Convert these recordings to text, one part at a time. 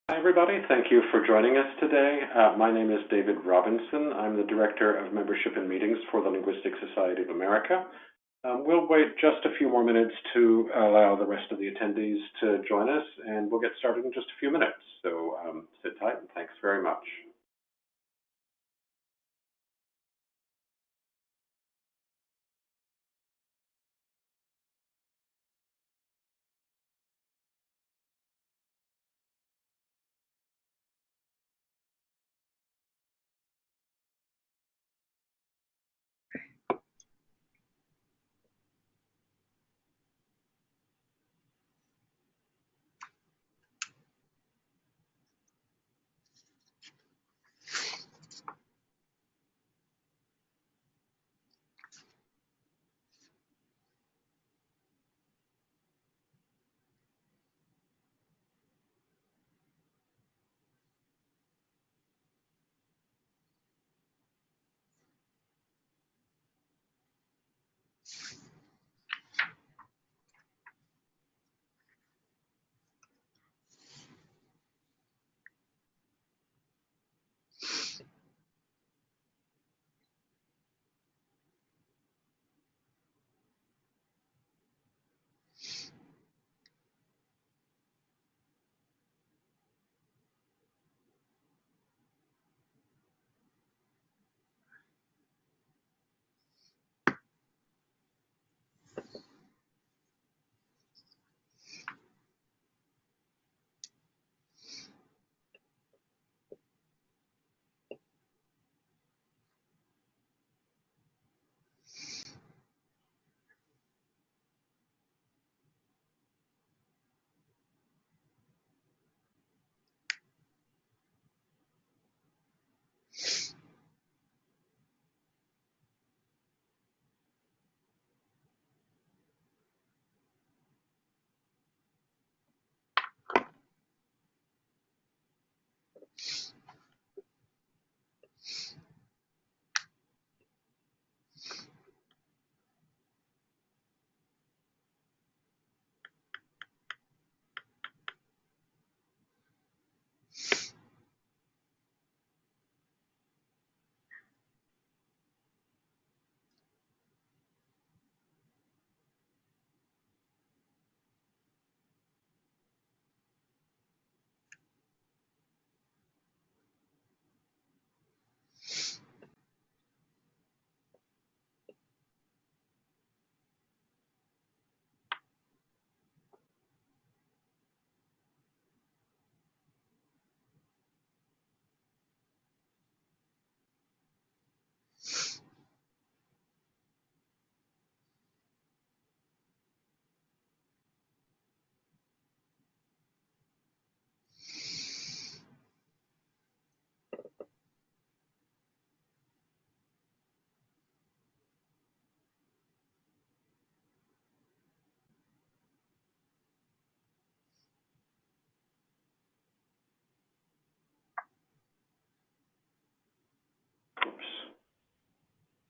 Hi, everybody. Thank you for joining us today. My name is David Robinson. I'm the Director of Membership and Meetings for the Linguistic Society of America. We'll wait just a few more minutes to allow the rest of the attendees to join us, and we'll get started in just a few minutes. So sit tight, and thanks very much.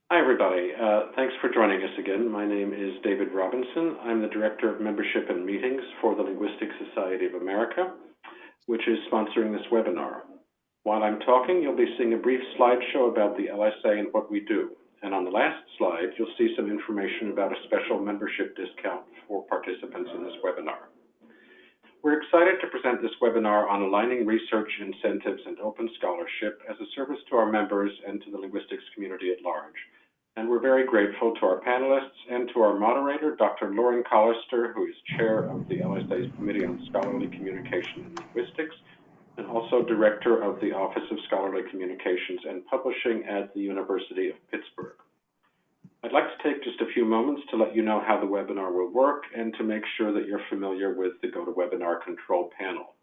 Hi, everybody. Thanks for joining us again. My name is David Robinson. I'm the Director of Membership and Meetings for the Linguistic Society of America, which is sponsoring this webinar. While I'm talking, you'll be seeing a brief slideshow about the LSA and what we do. And on the last slide, you'll see some information about a special membership discount for participants in this webinar. We're excited to present this webinar on aligning research incentives and open scholarship as a service to our members and to the linguistics community at large. And we're very grateful to our panelists and to our moderator, Dr. Lauren Collister, who is chair of the LSA's Committee on Scholarly Communication and Linguistics, and also director of the Office of Scholarly Communications and Publishing at the University of Pittsburgh. I'd like to take just a few moments to let you know how the webinar will work and to make sure that you're familiar with the GoToWebinar control panel.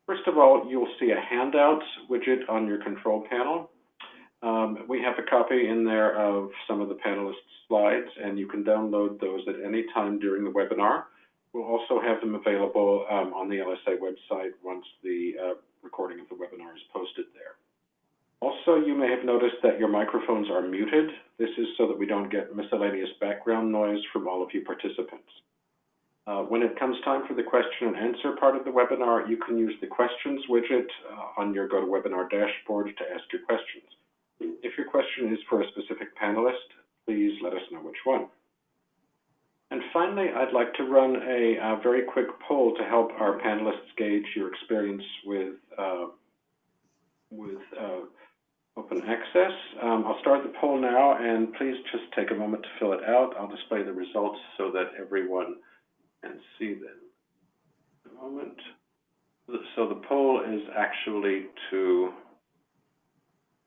First of all, you'll see a handouts widget on your control panel. We have a copy in there of some of the panelists' slides, and you can download those at any time during the webinar. We'll also have them available on the LSA website once the recording of the webinar is posted there. Also, you may have noticed that your microphones are muted. This is so that we don't get miscellaneous background noise from all of you participants. When it comes time for the question and answer part of the webinar, you can use the questions widget on your GoToWebinar dashboard to ask your questions. If your question is for a specific panelist, please let us know which one. And finally, I'd like to run a very quick poll to help our panelists gauge your experience with open access. I'll start the poll now, and please just take a moment to fill it out. I'll display the results so that everyone can see them. A moment. So the poll is actually to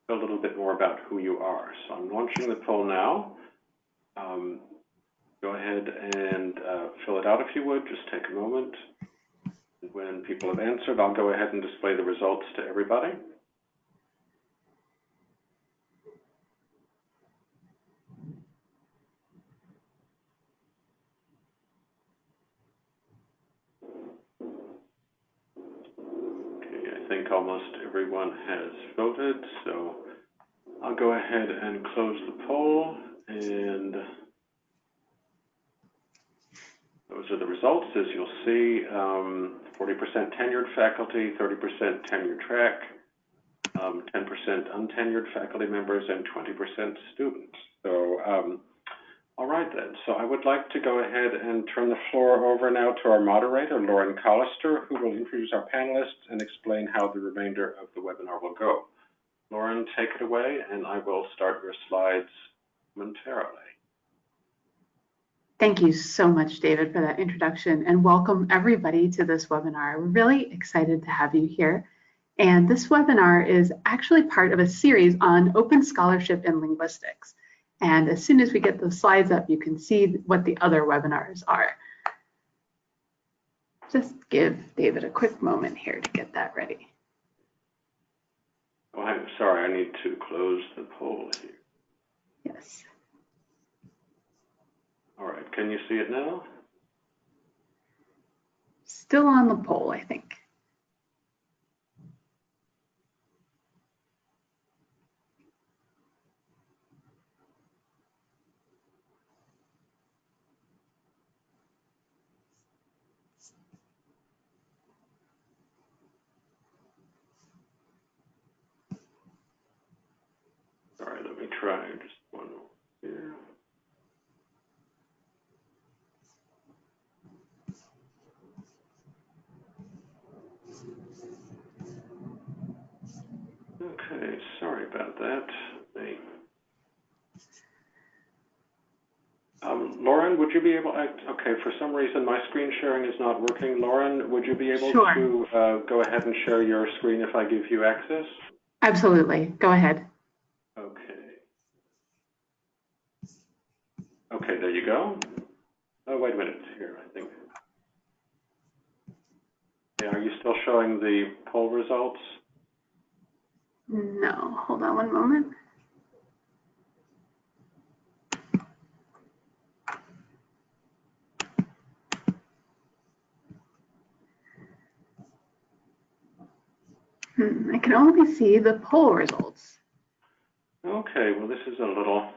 a little bit more about who you are. So I'm launching the poll now. Go ahead and fill it out if you would. Just take a moment. When people have answered, I'll go ahead and display the results to everybody. Okay, I think almost everyone has voted, so I'll go ahead and close the poll, and those are the results. As you'll see, 40% tenured faculty, 30% tenure track, 10% untenured faculty members, and 20% students. So, all right then. So I would like to go ahead and turn the floor over now to our moderator, Lauren Collister, who will introduce our panelists and explain how the remainder of the webinar will go. Lauren, take it away, and I will start your slides momentarily. Thank you so much, David, for that introduction, and welcome everybody to this webinar. We're really excited to have you here. And this webinar is actually part of a series on open scholarship in linguistics. And as soon as we get those slides up, you can see what the other webinars are. Just give David a quick moment here to get that ready. Oh, I'm sorry, I need to close the poll here. Yes. All right, can you see it now? Still on the poll, I think. Sorry, let me try just one more here. Okay, sorry about that. Lauren, would you be able, okay, for some reason my screen sharing is not working. Lauren, would you be able to go ahead and share your screen if I give you access? Absolutely, go ahead. Okay. Okay, there you go. Oh, wait a minute here, I think. Yeah, are you still showing the poll results? No, hold on one moment. I can only see the poll results. Okay, well, this is a little.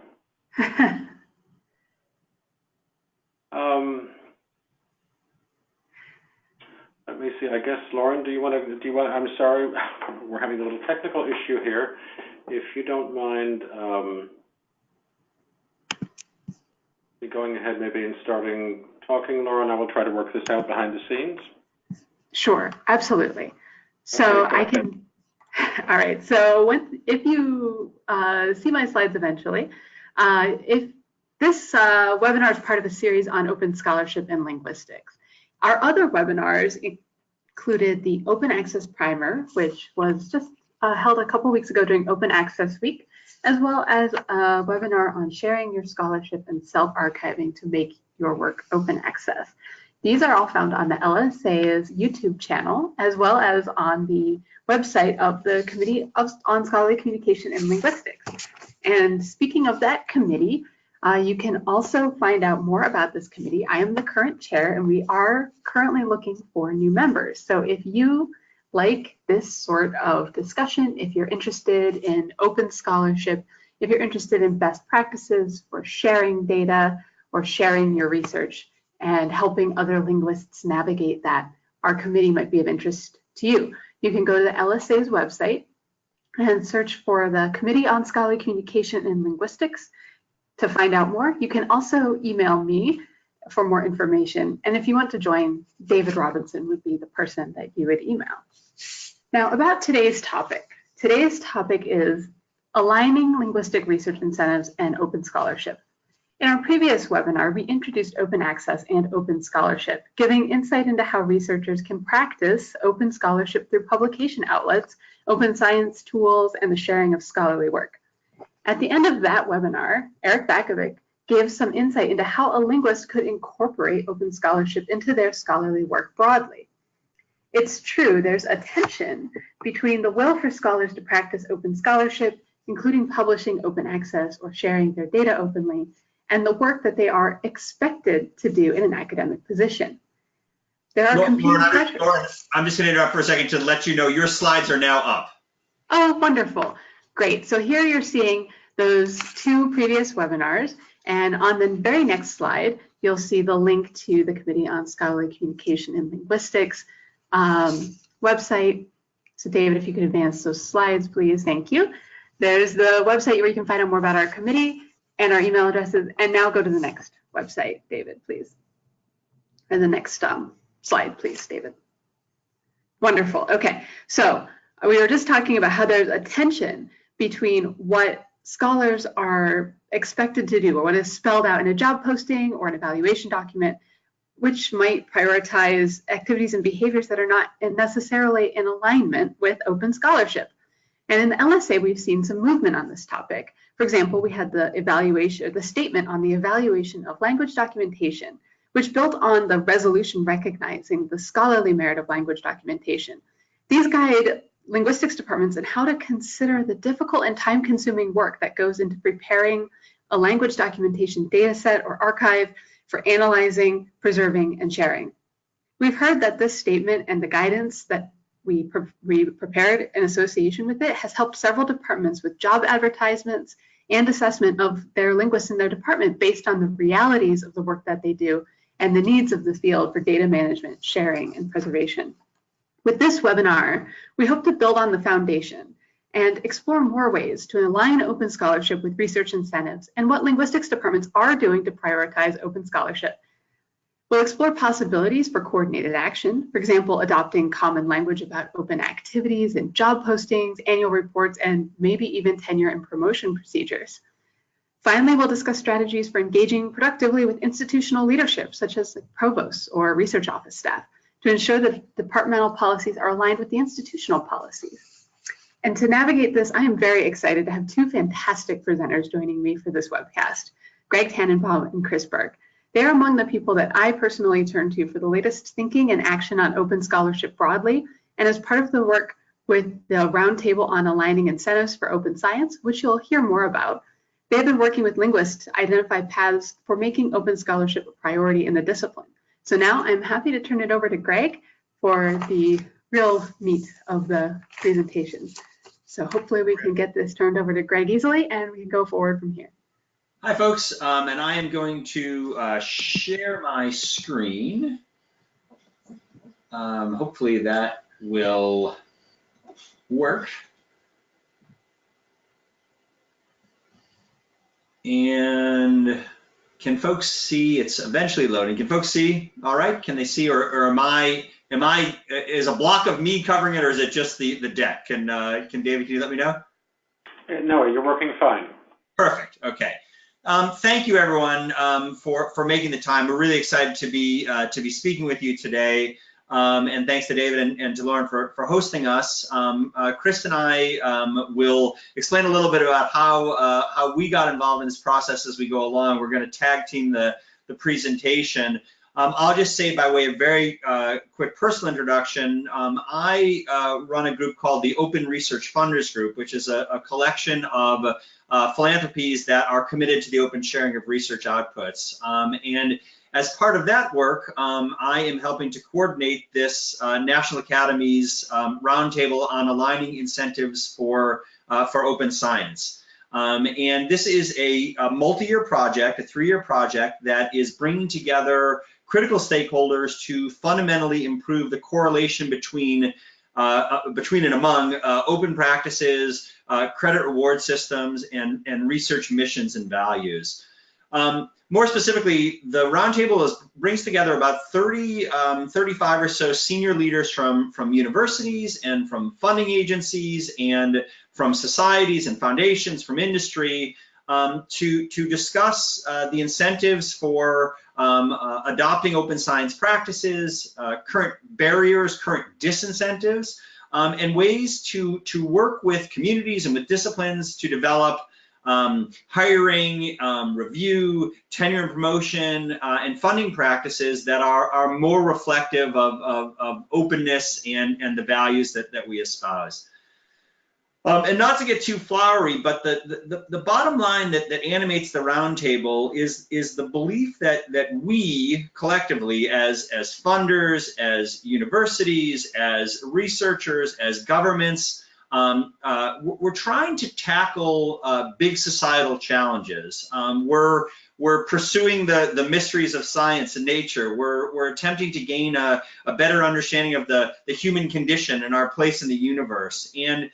Let me see. I guess Lauren, do you want? I'm sorry, we're having a little technical issue here. If you don't mind, going ahead maybe and starting talking, Lauren, I will try to work this out behind the scenes. Sure, absolutely. So okay, I can. All right. So if you see my slides eventually, if this webinar is part of a series on open scholarship in linguistics. Our other webinars included the Open Access Primer, which was just held a couple weeks ago during Open Access Week, as well as a webinar on sharing your scholarship and self-archiving to make your work open access. These are all found on the LSA's YouTube channel, as well as on the website of the Committee on Scholarly Communication and Linguistics. And speaking of that committee, you can also find out more about this committee. I am the current chair, and we are currently looking for new members. So if you like this sort of discussion, if you're interested in open scholarship, if you're interested in best practices for sharing data or sharing your research, and helping other linguists navigate that, our committee might be of interest to you. You can go to the LSA's website and search for the Committee on Scholarly Communication and Linguistics to find out more. You can also email me for more information. And if you want to join, David Robinson would be the person that you would email. Now, about today's topic. Today's topic is aligning linguistic research incentives and open scholarship. In our previous webinar, we introduced open access and open scholarship, giving insight into how researchers can practice open scholarship through publication outlets, open science tools, and the sharing of scholarly work. At the end of that webinar, Eric Bakovic gave some insight into how a linguist could incorporate open scholarship into their scholarly work broadly. It's true, there's a tension between the will for scholars to practice open scholarship, including publishing open access or sharing their data openly, and the work that they are expected to do in an academic position. There are competing pressures. Lauren, I'm just going to interrupt for a second to let you know your slides are now up. Oh, wonderful. Great. So here you're seeing those two previous webinars. And on the very next slide, you'll see the link to the Committee on Scholarly Communication and Linguistics website. So David, if you could advance those slides, please. Thank you. There's the website where you can find out more about our committee and our email addresses. And now go to the next website, David, please. And the next slide, please, David. Wonderful. Okay. So we were just talking about how there's a tension between what scholars are expected to do or what is spelled out in a job posting or an evaluation document, which might prioritize activities and behaviors that are not necessarily in alignment with open scholarship. And in the LSA, we've seen some movement on this topic. For example, we had the statement on the evaluation of language documentation, which built on the resolution recognizing the scholarly merit of language documentation. These guide linguistics departments in how to consider the difficult and time-consuming work that goes into preparing a language documentation data set or archive for analyzing, preserving, and sharing. We've heard that this statement and the guidance that we prepared in association with it has helped several departments with job advertisements and assessment of their linguists in their department based on the realities of the work that they do and the needs of the field for data management, sharing, and preservation. With this webinar, we hope to build on the foundation and explore more ways to align open scholarship with research incentives and what linguistics departments are doing to prioritize open scholarship. We'll explore possibilities for coordinated action, for example, adopting common language about open activities and job postings, annual reports, and maybe even tenure and promotion procedures. Finally, we'll discuss strategies for engaging productively with institutional leadership, such as provosts or research office staff, to ensure that departmental policies are aligned with the institutional policies. And to navigate this, I am very excited to have two fantastic presenters joining me for this webcast, Greg Tannenbaum and Chris Berg. They're among the people that I personally turn to for the latest thinking and action on open scholarship broadly, and as part of the work with the Roundtable on Aligning Incentives for Open Science, which you'll hear more about. They've been working with linguists to identify paths for making open scholarship a priority in the discipline. So now I'm happy to turn it over to Greg for the real meat of the presentation. So hopefully we can get this turned over to Greg easily and we can go forward from here. Hi folks, and I am going to share my screen. Hopefully that will work. And can folks see? It's eventually loading. Can folks see? All right. Can they see, or is a block of me covering it, or is it just the deck? Can David, can you let me know? No, you're working fine. Perfect. Okay. Thank you, everyone, for making the time. We're really excited to be speaking with you today. And thanks to David and to Lauren for hosting us. Chris and I will explain a little bit about how we got involved in this process as we go along. We're going to tag team the presentation. I'll just say by way of very quick personal introduction, I run a group called the Open Research Funders Group, which is a collection of philanthropies that are committed to the open sharing of research outputs. And as part of that work, I am helping to coordinate this National Academies Roundtable on Aligning Incentives for Open Science. And this is a multi-year project, a 3-year project that is bringing together critical stakeholders to fundamentally improve the correlation between and among open practices, credit reward systems, and research missions and values. More specifically, the Roundtable brings together about 35 or so senior leaders from universities and from funding agencies and from societies and foundations, from industry, to discuss the incentives for adopting open science practices, current barriers, current disincentives, and ways to work with communities and with disciplines to develop hiring, review, tenure and promotion, and funding practices that are more reflective of openness and the values that we espouse. And not to get too flowery, but the bottom line that animates the Roundtable is the belief that we collectively, as funders, as universities, as researchers, as governments, we're trying to tackle big societal challenges. We're pursuing the mysteries of science and nature. We're attempting to gain a better understanding of the human condition and our place in the universe. And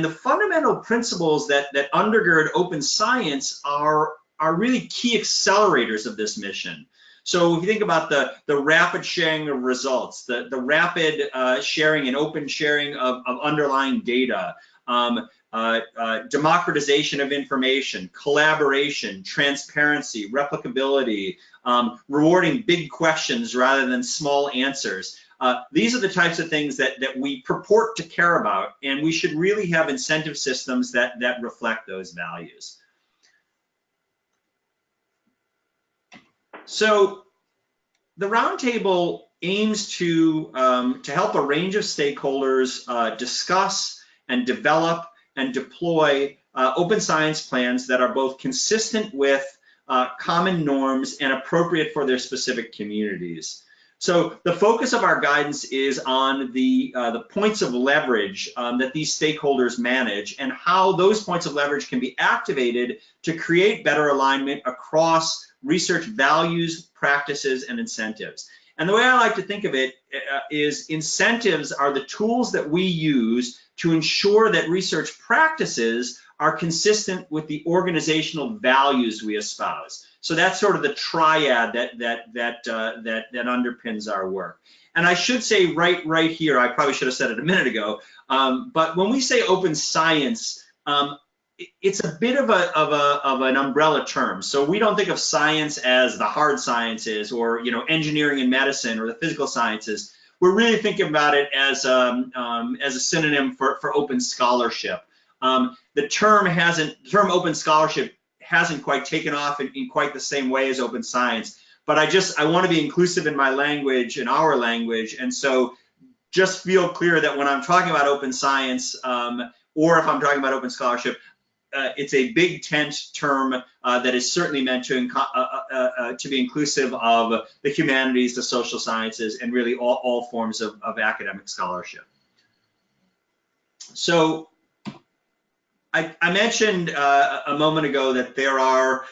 the fundamental principles that undergird open science are really key accelerators of this mission. So if you think about the rapid sharing of results, the rapid sharing and open sharing of underlying data, democratization of information, collaboration, transparency, replicability, rewarding big questions rather than small answers. These are the types of things that we purport to care about, and we should really have incentive systems that reflect those values. So the Roundtable aims to help a range of stakeholders discuss and develop and deploy open science plans that are both consistent with common norms and appropriate for their specific communities. So the focus of our guidance is on the points of leverage that these stakeholders manage and how those points of leverage can be activated to create better alignment across research values, practices, and incentives. And the way I like to think of it is incentives are the tools that we use to ensure that research practices are consistent with the organizational values we espouse. So that's sort of the triad that underpins our work. And I should say right here, I probably should have said it a minute ago, but when we say open science, it's a bit of an umbrella term. So we don't think of science as the hard sciences or engineering and medicine or the physical sciences. We're really thinking about it as a synonym for open scholarship. The term open scholarship hasn't quite taken off in quite the same way as open science, but I want to be inclusive in my language, in our language, and so just feel clear that when I'm talking about open science, or if I'm talking about open scholarship, it's a big tent term that is certainly meant to be inclusive of the humanities, the social sciences, and really all forms of academic scholarship. So I mentioned a moment ago that there are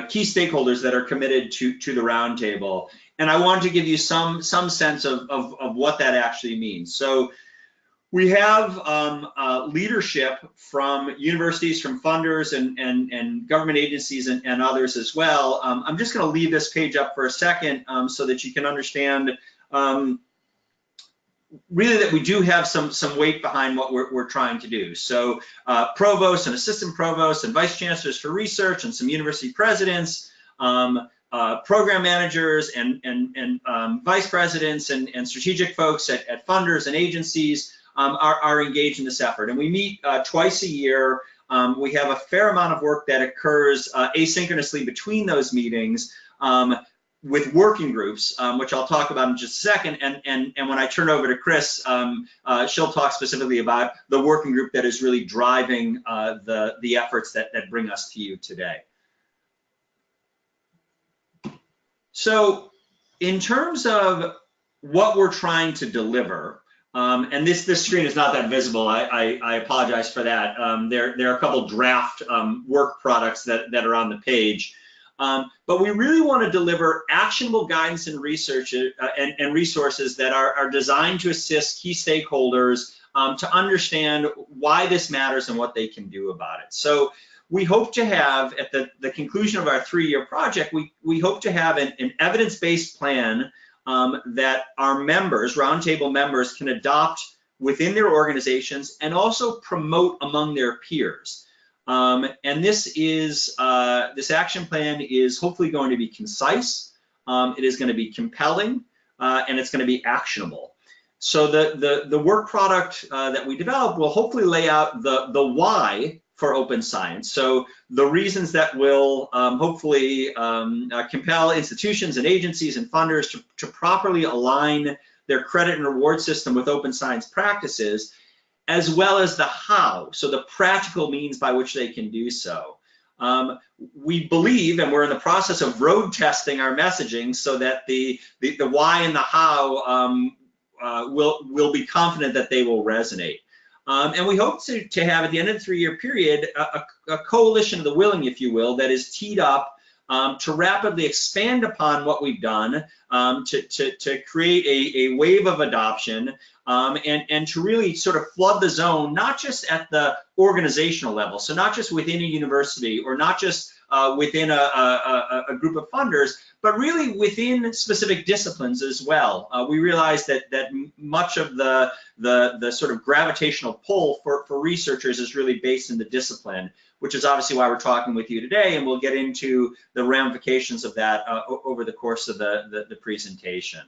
key stakeholders that are committed to the Roundtable, and I wanted to give you some sense of what that actually means. So we have leadership from universities, from funders, and government agencies and others as well. I'm just going to leave this page up for a second so that you can understand really that we do have some weight behind what we're trying to do. So provosts and assistant provosts and vice chancellors for research and some university presidents, program managers and vice presidents and strategic folks at funders and agencies are engaged in this effort. And we meet twice a year. We have a fair amount of work that occurs asynchronously between those meetings with working groups, which I'll talk about in just a second. And when I turn over to Chris, she'll talk specifically about the working group that is really driving the efforts that bring us to you today. So in terms of what we're trying to deliver, and this screen is not that visible. I apologize for that. There are a couple draft work products that are on the page. But we really want to deliver actionable guidance and research and resources that are designed to assist key stakeholders to understand why this matters and what they can do about it. So we hope to have, at the conclusion of our 3-year project, we hope to have an evidence-based plan that our members, Roundtable members, can adopt within their organizations and also promote among their peers. And this action plan is hopefully going to be concise, it is going to be compelling, and it's going to be actionable. So the work product that we develop will hopefully lay out the why for open science. So the reasons that will hopefully compel institutions and agencies and funders to properly align their credit and reward system with open science practices, as well as the how, so the practical means by which they can do so. We believe, and we're in the process of road testing our messaging so that the why and the how we'll be confident that they will resonate. And we hope to have, at the end of the 3-year period, a coalition of the willing, if you will, that is teed up to rapidly expand upon what we've done, to create a wave of adoption, and to really sort of flood the zone, not just at the organizational level, so not just within a university or not just within a group of funders, but really within specific disciplines as well. We realize that much of the sort of gravitational pull for researchers is really based in the discipline, which is obviously why we're talking with you today, and we'll get into the ramifications of that over the course of the presentation.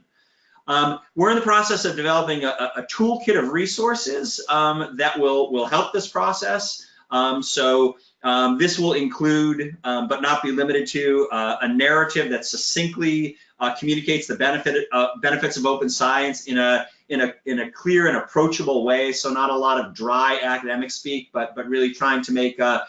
We're in the process of developing a toolkit of resources that will help this process. This will include, but not be limited to, a narrative that succinctly communicates the benefits of open science in a clear and approachable way. So not a lot of dry academic speak, but really trying to make a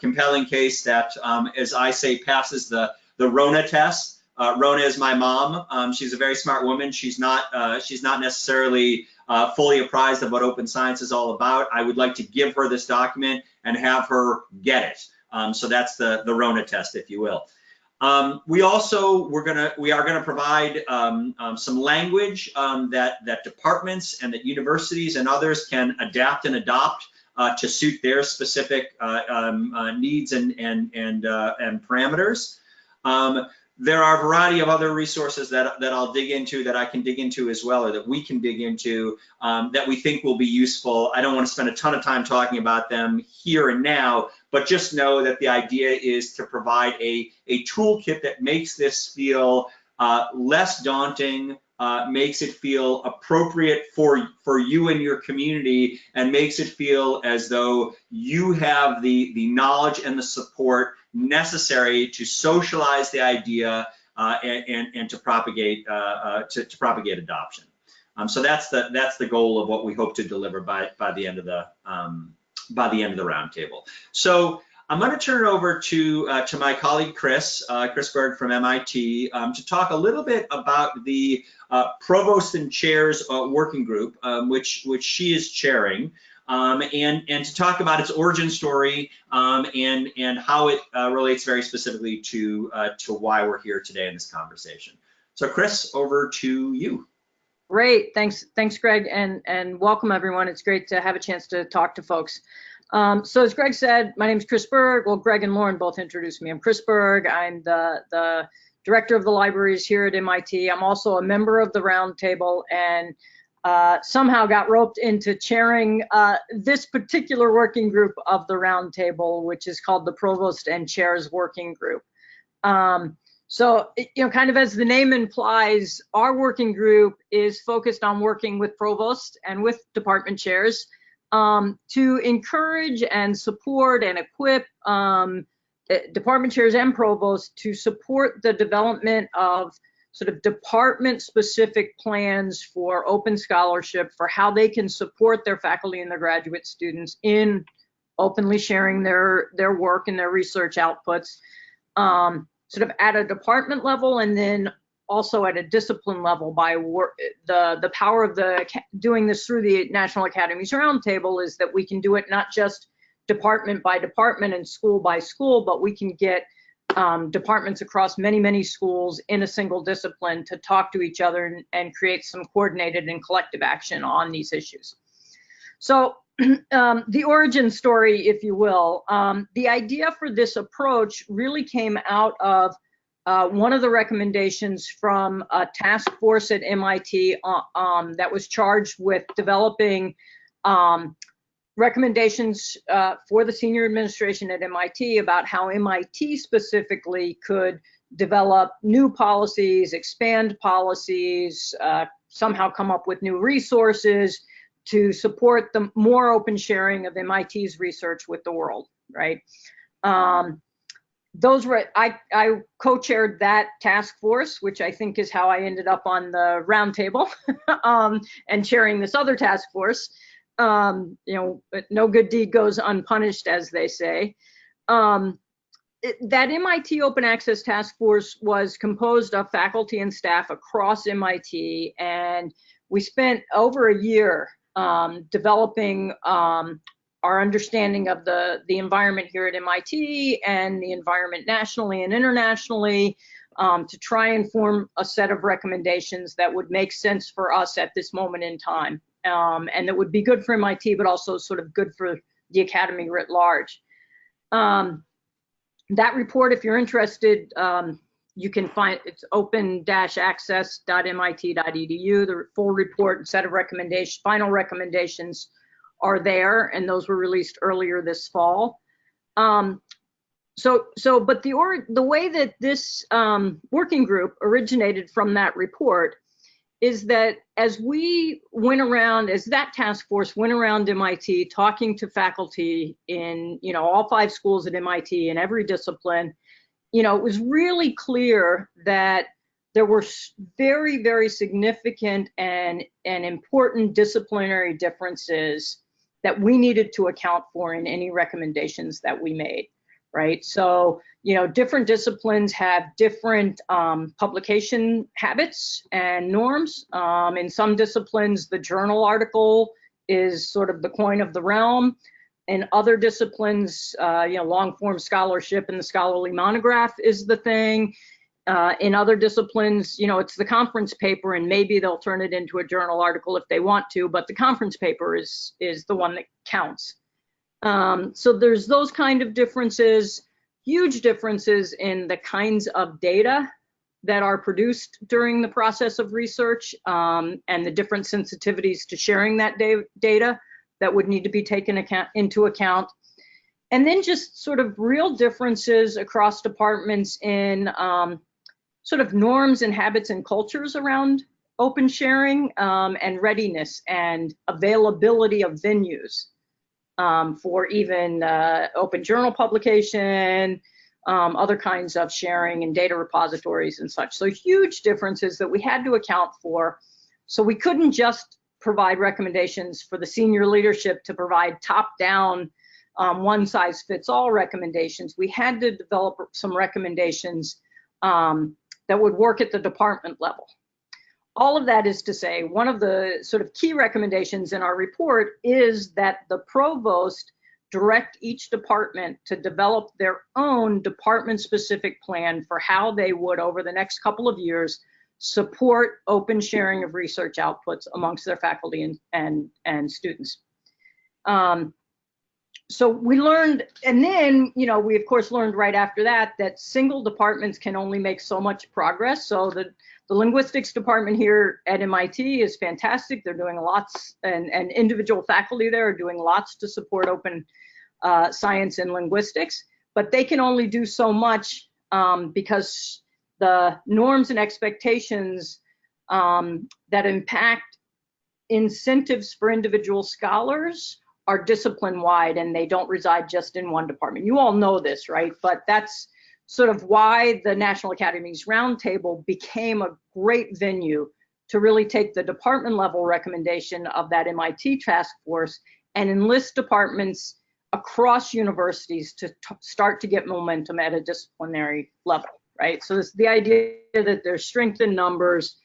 compelling case that, as I say, passes the Rona test. Rona is my mom. She's a very smart woman. She's not necessarily fully apprised of what open science is all about. I would like to give her this document and have her get it. So that's the Rona test, if you will. We are gonna provide some language that departments and that universities and others can adapt and adopt to suit their specific needs and parameters. There are a variety of other resources that I'll dig into, that I can dig into as well, or that we can dig into, that we think will be useful. I don't want to spend a ton of time talking about them here and now, but just know that the idea is to provide a toolkit that makes this feel less daunting, makes it feel appropriate for you and your community, and makes it feel as though you have the knowledge and the support necessary to socialize the idea and to propagate adoption. So that's the goal of what we hope to deliver by the end of the roundtable. So I'm going to turn it over to my colleague Chris Berg from MIT to talk a little bit about the Provost and Chairs working group, which she is chairing. And to talk about its origin story and how it relates very specifically to why we're here today in this conversation. So Chris, over to you. Great, thanks Greg, and welcome everyone. It's great to have a chance to talk to folks. So as Greg said, my name is Chris Berg. Well, Greg and Lauren both introduced me. I'm Chris Berg. I'm the director of the libraries here at MIT. I'm also a member of the Roundtable, and somehow got roped into chairing this particular working group of the Roundtable, which is called the Provost and Chairs Working Group. So, kind of as the name implies, our working group is focused on working with provosts and with department chairs to encourage and support and equip department chairs and provosts to support the development of sort of department-specific plans for open scholarship, for how they can support their faculty and their graduate students in openly sharing their work and their research outputs, sort of at a department level, and then also at a discipline level by the power of doing this through the National Academies Roundtable is that we can do it not just department by department and school by school, but we can get departments across many, many schools in a single discipline to talk to each other and create some coordinated and collective action on these issues. So the origin story, if you will, the idea for this approach really came out of one of the recommendations from a task force at MIT that was charged with developing recommendations for the senior administration at MIT about how MIT specifically could develop new policies, expand policies, somehow come up with new resources to support the more open sharing of MIT's research with the world, right? Those were, I co-chaired that task force, which I think is how I ended up on the roundtable and chairing this other task force. You know, no good deed goes unpunished, as they say. That MIT Open Access Task Force was composed of faculty and staff across MIT, and we spent over a year developing our understanding of the environment here at MIT and the environment nationally and internationally to try and form a set of recommendations that would make sense for us at this moment in time. And that would be good for MIT, but also sort of good for the academy writ large. That report, if you're interested, you can find it's open-access.mit.edu. The full report and set of recommendations, final recommendations are there, and those were released earlier this fall. But the way that this working group originated from that report is that as we went around, as that task force went around MIT talking to faculty in, you know, all 5 schools at MIT in every discipline, you know, it was really clear that there were very, very significant and important disciplinary differences that we needed to account for in any recommendations that we made, right? So, you know, different disciplines have different publication habits and norms. In some disciplines, the journal article is sort of the coin of the realm. In other disciplines, you know, long form scholarship and the scholarly monograph is the thing. In other disciplines, you know, it's the conference paper, and maybe they'll turn it into a journal article if they want to, but the conference paper is the one that counts. So there's those kind of differences, huge differences in the kinds of data that are produced during the process of research, and the different sensitivities to sharing that data that would need to be taken into account. And then just sort of real differences across departments in sort of norms and habits and cultures around open sharing, and readiness and availability of venues for even open journal publication, other kinds of sharing and data repositories and such. So huge differences that we had to account for. So we couldn't just provide recommendations for the senior leadership to provide top-down, one-size-fits-all recommendations. We had to develop some recommendations that would work at the department level. All of that is to say, one of the sort of key recommendations in our report is that the provost direct each department to develop their own department-specific plan for how they would, over the next couple of years, support open sharing of research outputs amongst their faculty and students. So we learned, and then, you know, we of course learned right after that single departments can only make so much progress. So the linguistics department here at MIT is fantastic. They're doing lots, and individual faculty there are doing lots to support open science and linguistics, but they can only do so much because the norms and expectations that impact incentives for individual scholars are discipline-wide, and they don't reside just in one department. You all know this, right? But that's sort of why the National Academies Roundtable became a great venue to really take the department level recommendation of that MIT task force and enlist departments across universities to start to get momentum at a disciplinary level, right? So it's the idea that there's strength in numbers,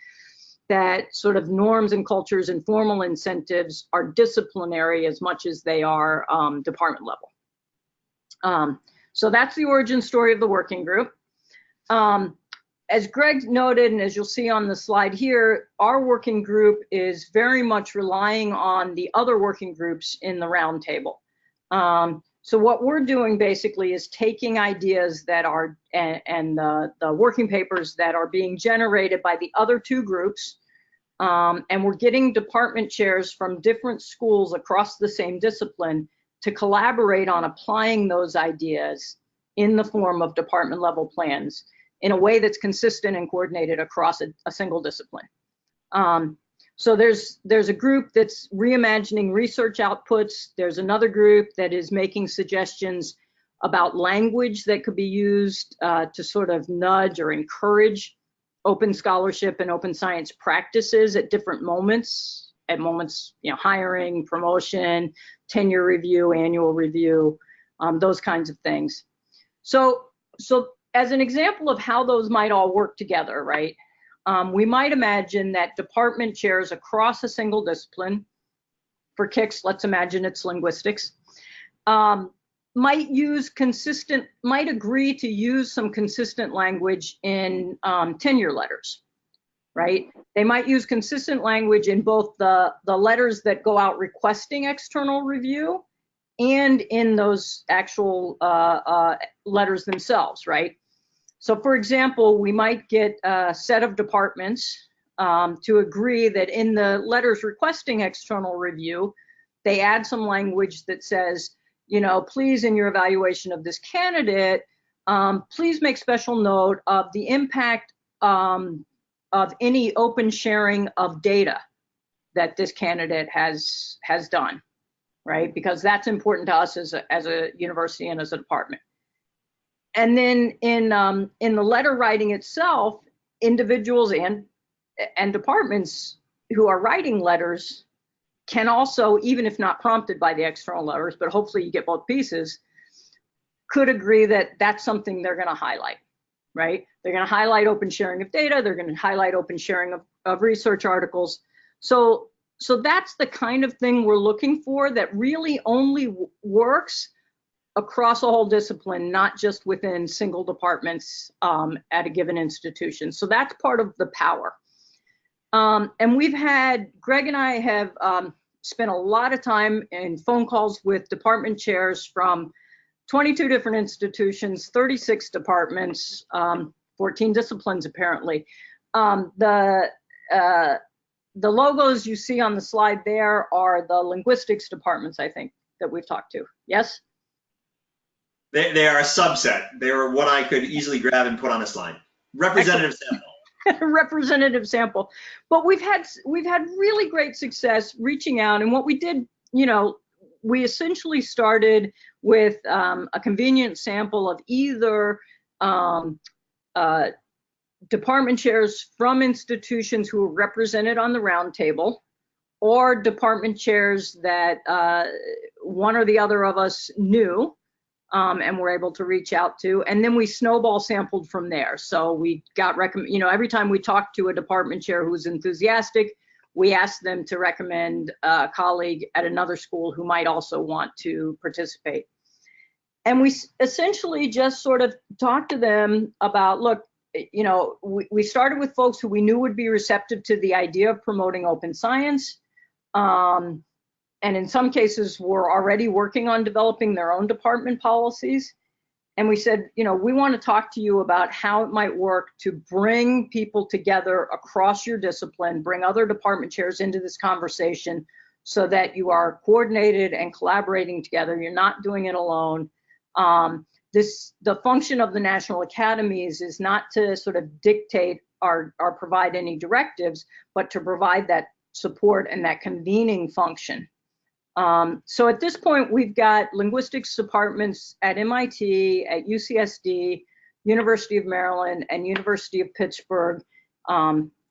that sort of norms and cultures and formal incentives are disciplinary as much as they are department level. So that's the origin story of the working group. As Greg noted, and as you'll see on the slide here, our working group is very much relying on the other working groups in the roundtable. So what we're doing basically is taking ideas that are, and the working papers that are being generated by the other two groups, and we're getting department chairs from different schools across the same discipline to collaborate on applying those ideas in the form of department level plans in a way that's consistent and coordinated across a single discipline. So there's a group that's reimagining research outputs. There's another group that is making suggestions about language that could be used to sort of nudge or encourage open scholarship and open science practices at different moments, hiring, promotion, tenure review, annual review, those kinds of things. So as an example of how those might all work together, right? We might imagine that department chairs across a single discipline, for kicks, let's imagine it's linguistics, might agree to use some consistent language in tenure letters, right? They might use consistent language in both the letters that go out requesting external review and in those actual letters themselves, right? So for example, we might get a set of departments to agree that in the letters requesting external review, they add some language that says, please, in your evaluation of this candidate, please make special note of the impact of any open sharing of data that this candidate has done, right? Because that's important to us as a university and as a department. And then in the letter writing itself, individuals and departments who are writing letters can also, even if not prompted by the external letters, but hopefully you get both pieces, could agree that that's something they're going to highlight, right? They're going to highlight open sharing of data. They're going to highlight open sharing of research articles. So that's the kind of thing we're looking for that really only works across a whole discipline, not just within single departments at a given institution. So that's part of the power. And Greg and I have spent a lot of time in phone calls with department chairs from 22 different institutions, 36 departments, 14 disciplines apparently. The logos you see on the slide there are the linguistics departments, I think, that we've talked to. Yes? They are a subset. They are what I could easily grab and put on a slide. Representative sample. Representative sample. But we've had really great success reaching out. And what we did, we essentially started with a convenient sample of either department chairs from institutions who were represented on the roundtable, or department chairs that one or the other of us knew and were able to reach out to, and then we snowball sampled from there. So we got every time we talked to a department chair who was enthusiastic, we asked them to recommend a colleague at another school who might also want to participate. And we essentially just sort of talked to them about, look, we started with folks who we knew would be receptive to the idea of promoting open science. And in some cases were already working on developing their own department policies. And we said, we want to talk to you about how it might work to bring people together across your discipline, bring other department chairs into this conversation so that you are coordinated and collaborating together. You're not doing it alone. The function of the National Academies is not to sort of dictate or provide any directives, but to provide that support and that convening function. So at this point, we've got linguistics departments at MIT, at UCSD, University of Maryland, and University of Pittsburgh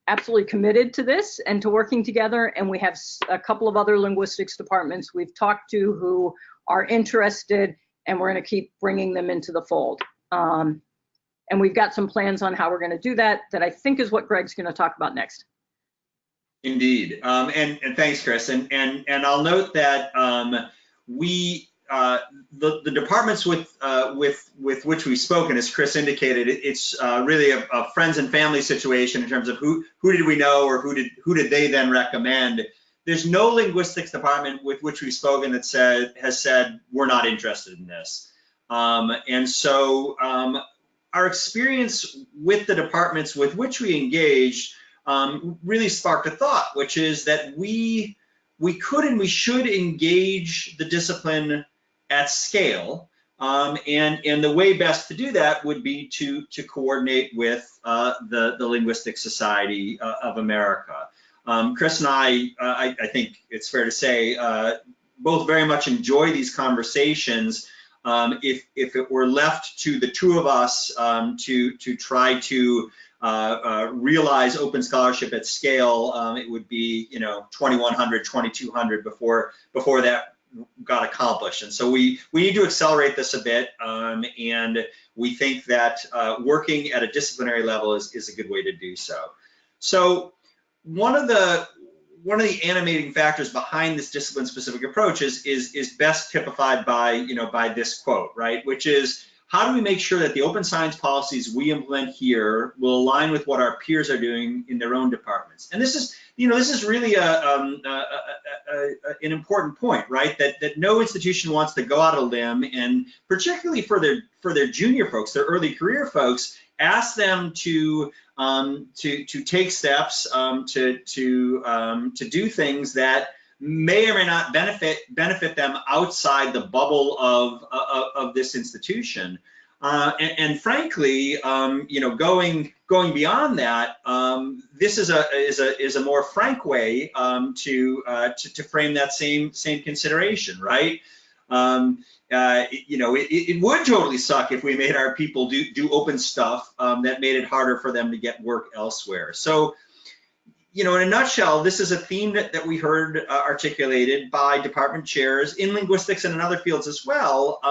absolutely committed to this and to working together. And we have a couple of other linguistics departments we've talked to who are interested, and we're going to keep bringing them into the fold. And we've got some plans on how we're going to do that I think is what Greg's going to talk about next. Indeed, and thanks, Chris. And I'll note that we the departments with which we've spoken, as Chris indicated, it's really a friends and family situation in terms of who did we know or who did they then recommend. There's no linguistics department with which we've spoken that has said we're not interested in this. And so our experience with the departments with which we engaged really sparked a thought, which is that we could and we should engage the discipline at scale, and the way best to do that would be to coordinate with the Linguistic Society of America. Chris and I think it's fair to say, both very much enjoy these conversations. If it were left to the two of us to try to realize open scholarship at scale, it would be 2100, 2200 before that got accomplished. And so we need to accelerate this a bit, and we think that working at a disciplinary level is a good way to do so. So one of the animating factors behind this discipline-specific approach is best typified by this quote, right? Which is, how do we make sure that the open science policies we implement here will align with what our peers are doing in their own departments? And this is really an important point, right? That no institution wants to go out on a limb, and particularly for their junior folks, their early career folks, ask them to take steps to do things that may or may not benefit them outside the bubble of this institution. And frankly, going beyond that, this is a more frank way to frame that same consideration, right? It would totally suck if we made our people do open stuff that made it harder for them to get work elsewhere. So, in a nutshell, this is a theme that we heard articulated by department chairs in linguistics and in other fields as well.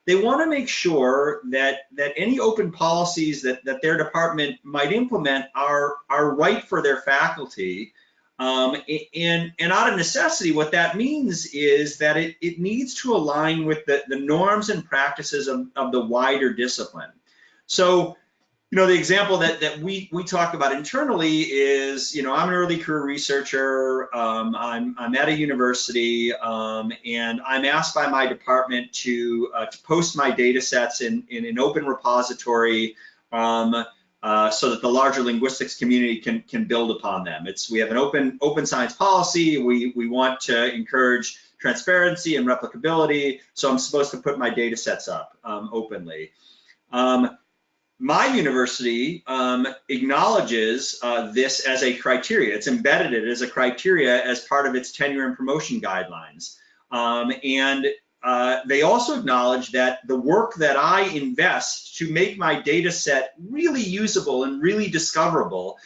They want to make sure that any open policies that their department might implement are right for their faculty. And out of necessity, what that means is that it needs to align with the norms and practices of the wider discipline. So, the example that we talk about internally is, I'm an early career researcher, I'm at a university, and I'm asked by my department to post my data sets in an open repository, so that the larger linguistics community can build upon them. We have an open science policy. We want to encourage transparency and replicability, so I'm supposed to put my data sets up openly. My university acknowledges this as a criteria. It's embedded it as a criteria as part of its tenure and promotion guidelines. And they also acknowledge that the work that I invest to make my data set really usable and really discoverable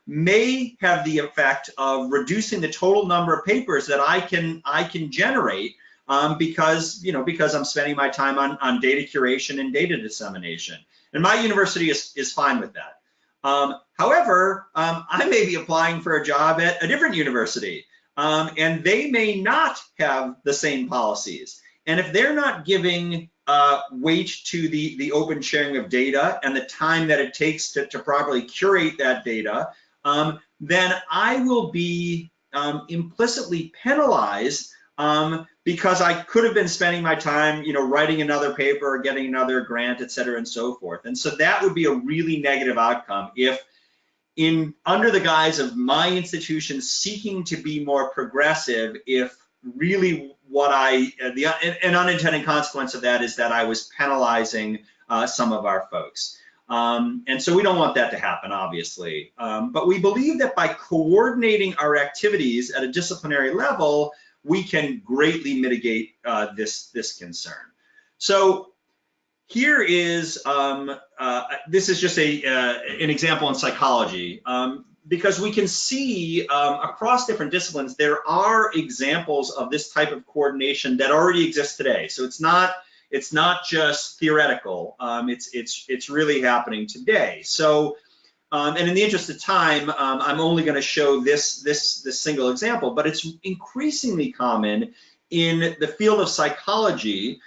may have the effect of reducing the total number of papers that I can generate because I'm spending my time on data curation and data dissemination. And my university is fine with that. However, I may be applying for a job at a different university, and they may not have the same policies. And if they're not giving weight to the open sharing of data and the time that it takes to properly curate that data, then I will be implicitly penalized because I could have been spending my time, writing another paper or getting another grant, et cetera, and so forth. And so that would be a really negative outcome if, under the guise of my institution seeking to be more progressive, if really an unintended consequence of that is that I was penalizing some of our folks. And so we don't want that to happen, obviously. But we believe that by coordinating our activities at a disciplinary level, we can greatly mitigate this concern. So here is, this is just an example in psychology, because we can see across different disciplines, there are examples of this type of coordination that already exists today. So it's not just theoretical, it's really happening today. So, and in the interest of time, I'm only going to show this single example, but it's increasingly common in the field of psychology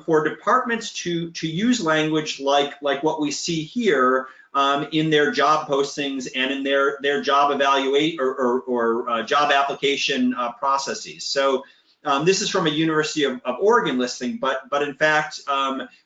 for departments to use language like what we see here in their job postings and in their job evaluate or job application processes. So this is from a University of Oregon listing, but in fact,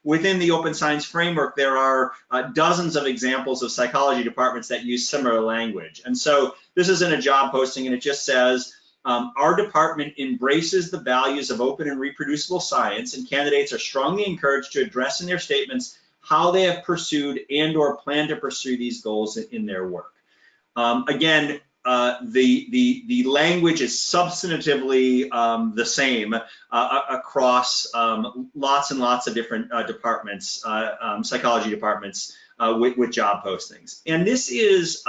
within the Open Science framework, there are dozens of examples of psychology departments that use similar language. And so this is in a job posting, and it just says, our department embraces the values of open and reproducible science, and candidates are strongly encouraged to address in their statements how they have pursued and or plan to pursue these goals in their work. Again, the language is substantively the same across lots and lots of different departments, psychology departments with job postings. And this is,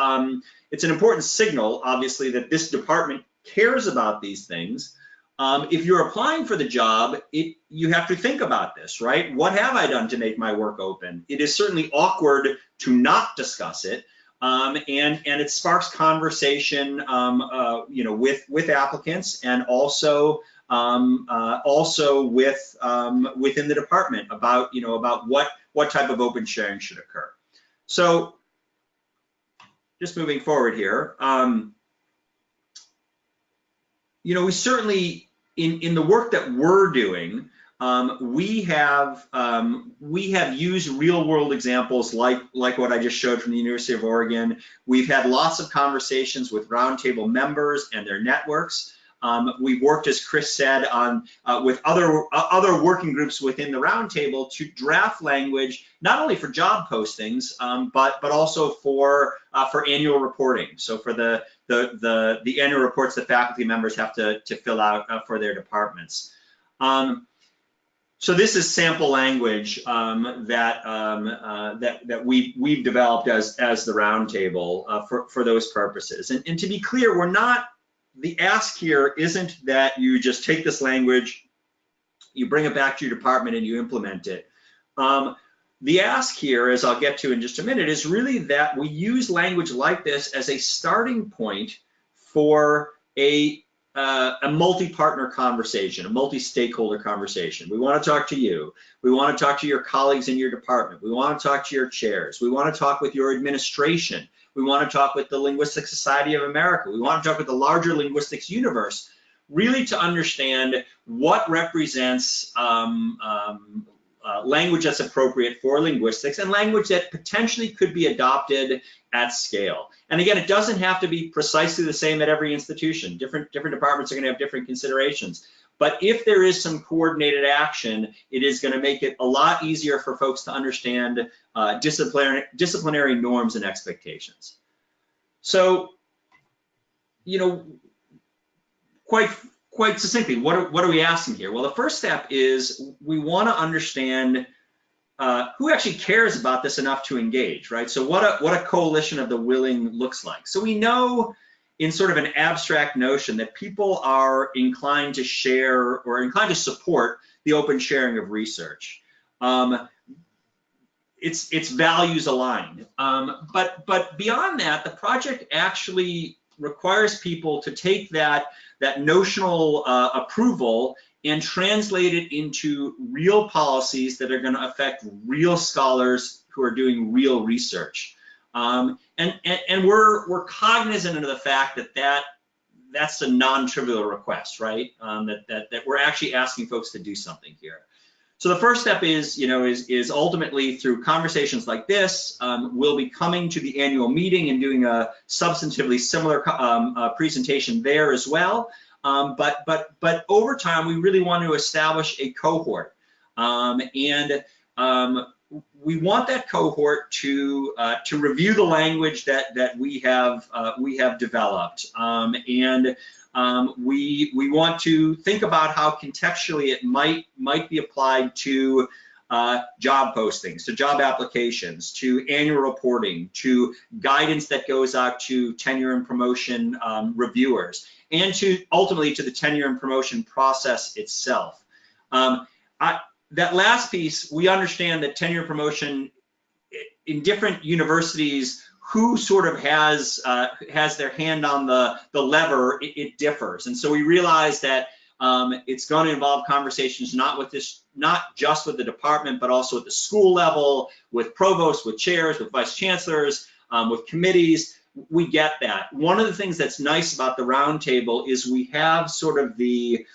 it's an important signal, obviously, that this department cares about these things. If you're applying for the job, you have to think about this, right? What have I done to make my work open? It is certainly awkward to not discuss it, and it sparks conversation, you know, with applicants, and also with within the department about, you know, about what type of open sharing should occur. So, just moving forward here. You know, we certainly, in the work that we're doing, we have used real world examples like what I just showed from the University of Oregon. We've had lots of conversations with Roundtable members and their networks. We've worked, as Chris said, on with other working groups within the Roundtable to draft language not only for job postings, but also for annual reporting. So for the annual reports that faculty members have to fill out for their departments. So this is sample language that we've developed as the Roundtable for those purposes. And to be clear, we're not. The ask here isn't that you just take this language, you bring it back to your department and you implement it. The ask here, as I'll get to in just a minute, is really that we use language like this as a starting point for a multi-partner conversation, a multi-stakeholder conversation. We want to talk to you. We want to talk to your colleagues in your department. We want to talk to your chairs. We want to talk with your administration. We want to talk with the Linguistic Society of America. We want to talk with the larger linguistics universe, really to understand what represents language that's appropriate for linguistics and language that potentially could be adopted at scale. And again, it doesn't have to be precisely the same at every institution. Different departments are going to have different considerations. But if there is some coordinated action, it is going to make it a lot easier for folks to understand disciplinary norms and expectations. So, you know, quite succinctly, what are we asking here? Well, the first step is we want to understand who actually cares about this enough to engage, right? So what a coalition of the willing looks like. So we know in sort of an abstract notion that people are inclined to share or inclined to support the open sharing of research. It's values aligned. But beyond that, the project actually requires people to take that notional approval and translate it into real policies that are going to affect real scholars who are doing real research. And we're cognizant of the fact that's a non-trivial request, right? That we're actually asking folks to do something here. So the first step is, you know, is ultimately through conversations like this, we'll be coming to the annual meeting and doing a substantively similar presentation there as well. But over time, we really want to establish a cohort, we want that cohort to review the language that we have developed, we want to think about how contextually it might be applied to job postings, to job applications, to annual reporting, to guidance that goes out to tenure and promotion reviewers, and to ultimately to the tenure and promotion process itself. That last piece, we understand that tenure and promotion in different universities, who sort of has their hand on the lever, it differs. And so we realize that It's going to involve conversations not just with the department, but also at the school level, with provosts, with chairs, with vice chancellors, with committees. We get that. One of the things that's nice about the roundtable is we have sort of the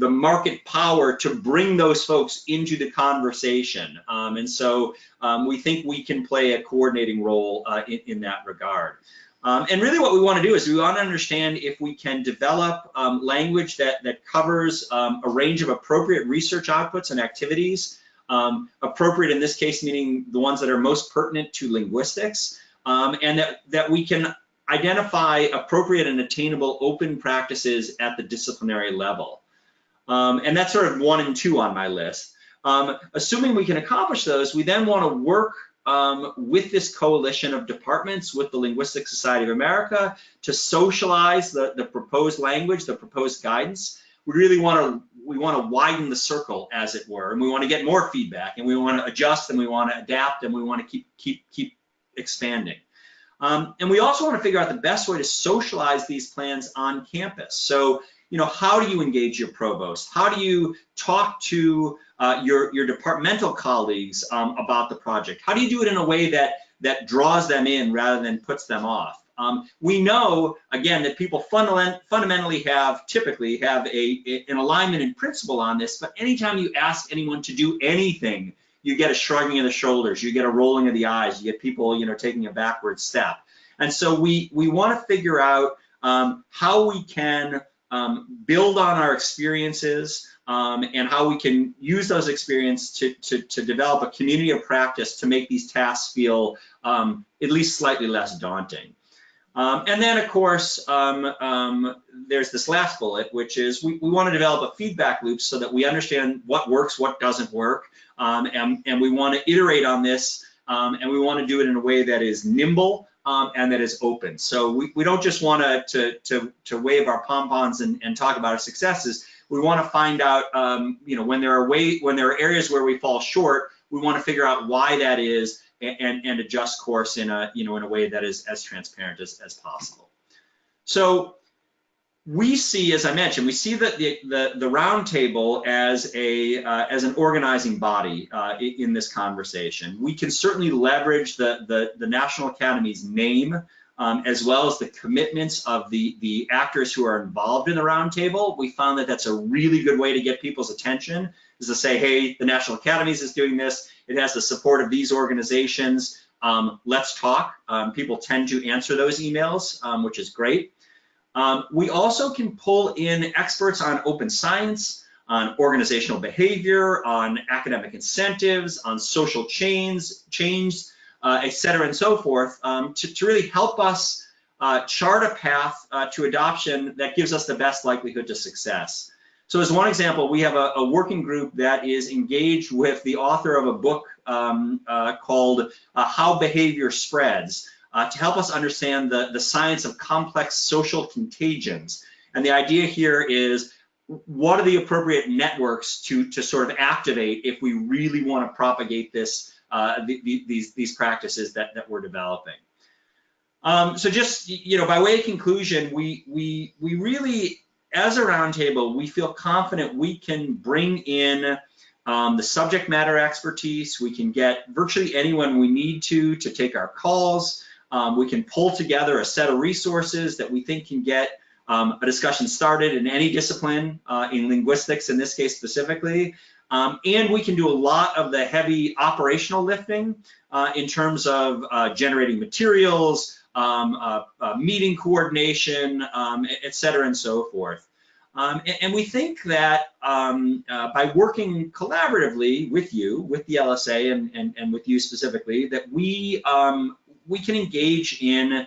market power to bring those folks into the conversation. And so we think we can play a coordinating role in that regard. And really what we want to do is we want to understand if we can develop language that covers a range of appropriate research outputs and activities, appropriate in this case meaning the ones that are most pertinent to linguistics, and that we can identify appropriate and attainable open practices at the disciplinary level. And that's sort of 1 and 2 on my list. Assuming we can accomplish those, we then want to work with this coalition of departments, with the Linguistic Society of America, to socialize the proposed language, the proposed guidance. We really want to widen the circle, as it were, and we want to get more feedback, and we want to adjust, and we want to adapt, and we want to keep expanding. And we also want to figure out the best way to socialize these plans on campus. So, how do you engage your provost? How do you talk to your departmental colleagues about the project? How do you do it in a way that draws them in rather than puts them off? We know, again, that people fundamentally typically have an alignment in principle on this, but anytime you ask anyone to do anything, you get a shrugging of the shoulders, you get a rolling of the eyes, you get people, taking a backward step. And so we want to figure out how we can build on our experiences and how we can use those experiences to develop a community of practice to make these tasks feel at least slightly less daunting. And then, of course, there's this last bullet, which is we want to develop a feedback loop so that we understand what works, what doesn't work, and we want to iterate on this, and we want to do it in a way that is nimble and that is open. So we don't just want to wave our pom-poms and talk about our successes. We want to find out, when there are areas where we fall short, we want to figure out why that is and adjust course in a way that is as transparent as possible. So we see, as I mentioned, we see that the roundtable as an organizing body in this conversation. We can certainly leverage the National Academy's name as well as the commitments of the actors who are involved in the roundtable. We found that that's a really good way to get people's attention, is to say, hey, the National Academies is doing this. It has the support of these organizations. Let's talk. People tend to answer those emails, which is great. We also can pull in experts on open science, on organizational behavior, on academic incentives, on social change, et cetera, and so forth, to really help us chart a path to adoption that gives us the best likelihood to success. So as one example, we have a working group that is engaged with the author of a book called How Behavior Spreads, to help us understand the science of complex social contagions. And the idea here is, what are the appropriate networks to sort of activate if we really want to propagate this, these practices that we're developing. So just, by way of conclusion, we really, as a roundtable, we feel confident we can bring in the subject matter expertise. We can get virtually anyone we need to take our calls. We can pull together a set of resources that we think can get a discussion started in any discipline, in linguistics in this case specifically. And we can do a lot of the heavy operational lifting in terms of generating materials, meeting coordination, et cetera, and so forth. And we think that by working collaboratively with you, with the LSA and with you specifically, that we can engage in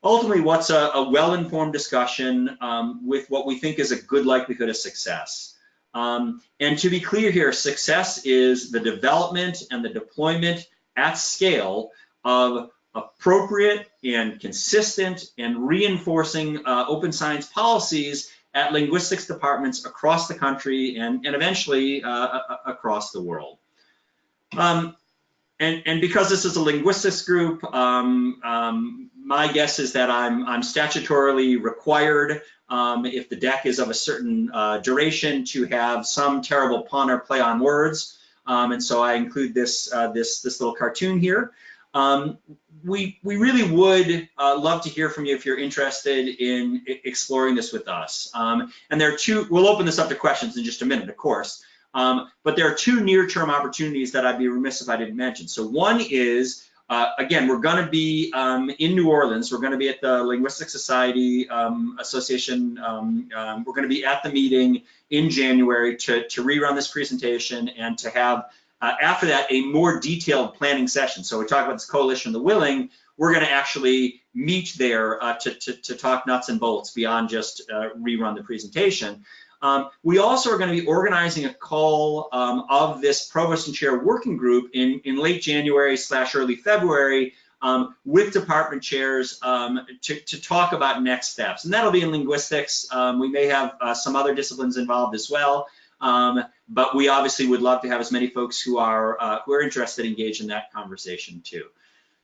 ultimately what's a well-informed discussion with what we think is a good likelihood of success. And to be clear here, success is the development and the deployment at scale of appropriate and consistent and reinforcing open science policies at linguistics departments across the country and eventually across the world. And because this is a linguistics group, my guess is that I'm statutorily required, if the deck is of a certain duration, to have some terrible pun or play on words. And so I include this little cartoon here. We really would love to hear from you if you're interested in exploring this with us. And there are two, we'll open this up to questions in just a minute, of course. But there are two near-term opportunities that I'd be remiss if I didn't mention. So one is, again, we're going to be in New Orleans. We're going to be at the Linguistic Society Association. We're going to be at the meeting in January to rerun this presentation and to have, after that, a more detailed planning session. So we talk about this coalition of the willing. We're going to actually meet there to talk nuts and bolts beyond just rerun the presentation. We also are going to be organizing a call of this provost and chair working group in late January / early February with department chairs to talk about next steps. And that'll be in linguistics. We may have some other disciplines involved as well. But we obviously would love to have as many folks who are interested engaged in that conversation too.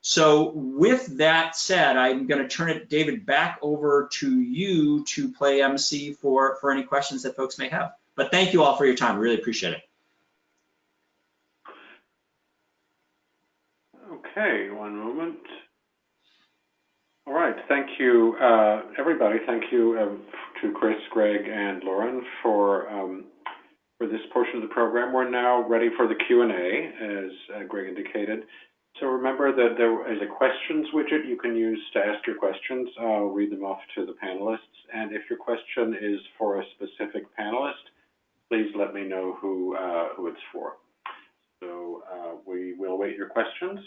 So with that said, I'm going to turn it, David, back over to you to play MC for any questions that folks may have. But thank you all for your time. I really appreciate it. Okay, one moment. All right, thank you, everybody. Thank you to Chris, Greg, and Lauren for this portion of the program. We're now ready for the Q&A, as Greg indicated. So remember that there is a questions widget you can use to ask your questions. I'll read them off to the panelists. And if your question is for a specific panelist, please let me know who it's for. So we will await your questions.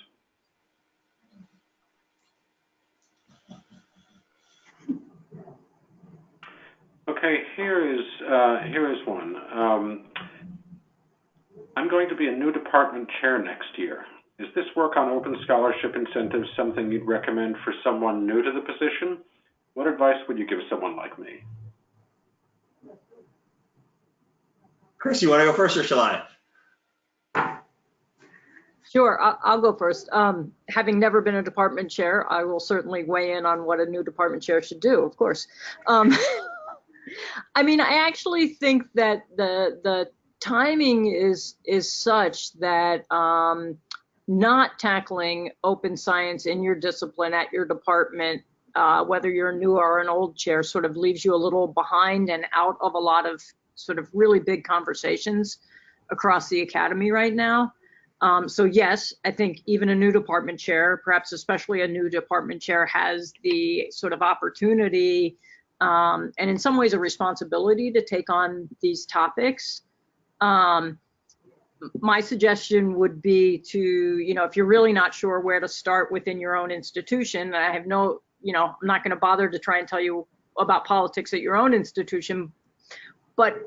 Okay, here is one. I'm going to be a new department chair next year. Is this work on open scholarship incentives something you'd recommend for someone new to the position? What advice would you give someone like me? Chris, you want to go first or shall I? Sure, I'll go first. Having never been a department chair, I will certainly weigh in on what a new department chair should do, of course. I mean, I actually think that the timing is such that not tackling open science in your discipline at your department, whether you're a new or an old chair, sort of leaves you a little behind and out of a lot of sort of really big conversations across the academy right now. So yes, I think even a new department chair, perhaps especially a new department chair, has the sort of opportunity and in some ways a responsibility to take on these topics. My suggestion would be to, if you're really not sure where to start within your own institution, I have no, I'm not going to bother to try and tell you about politics at your own institution, but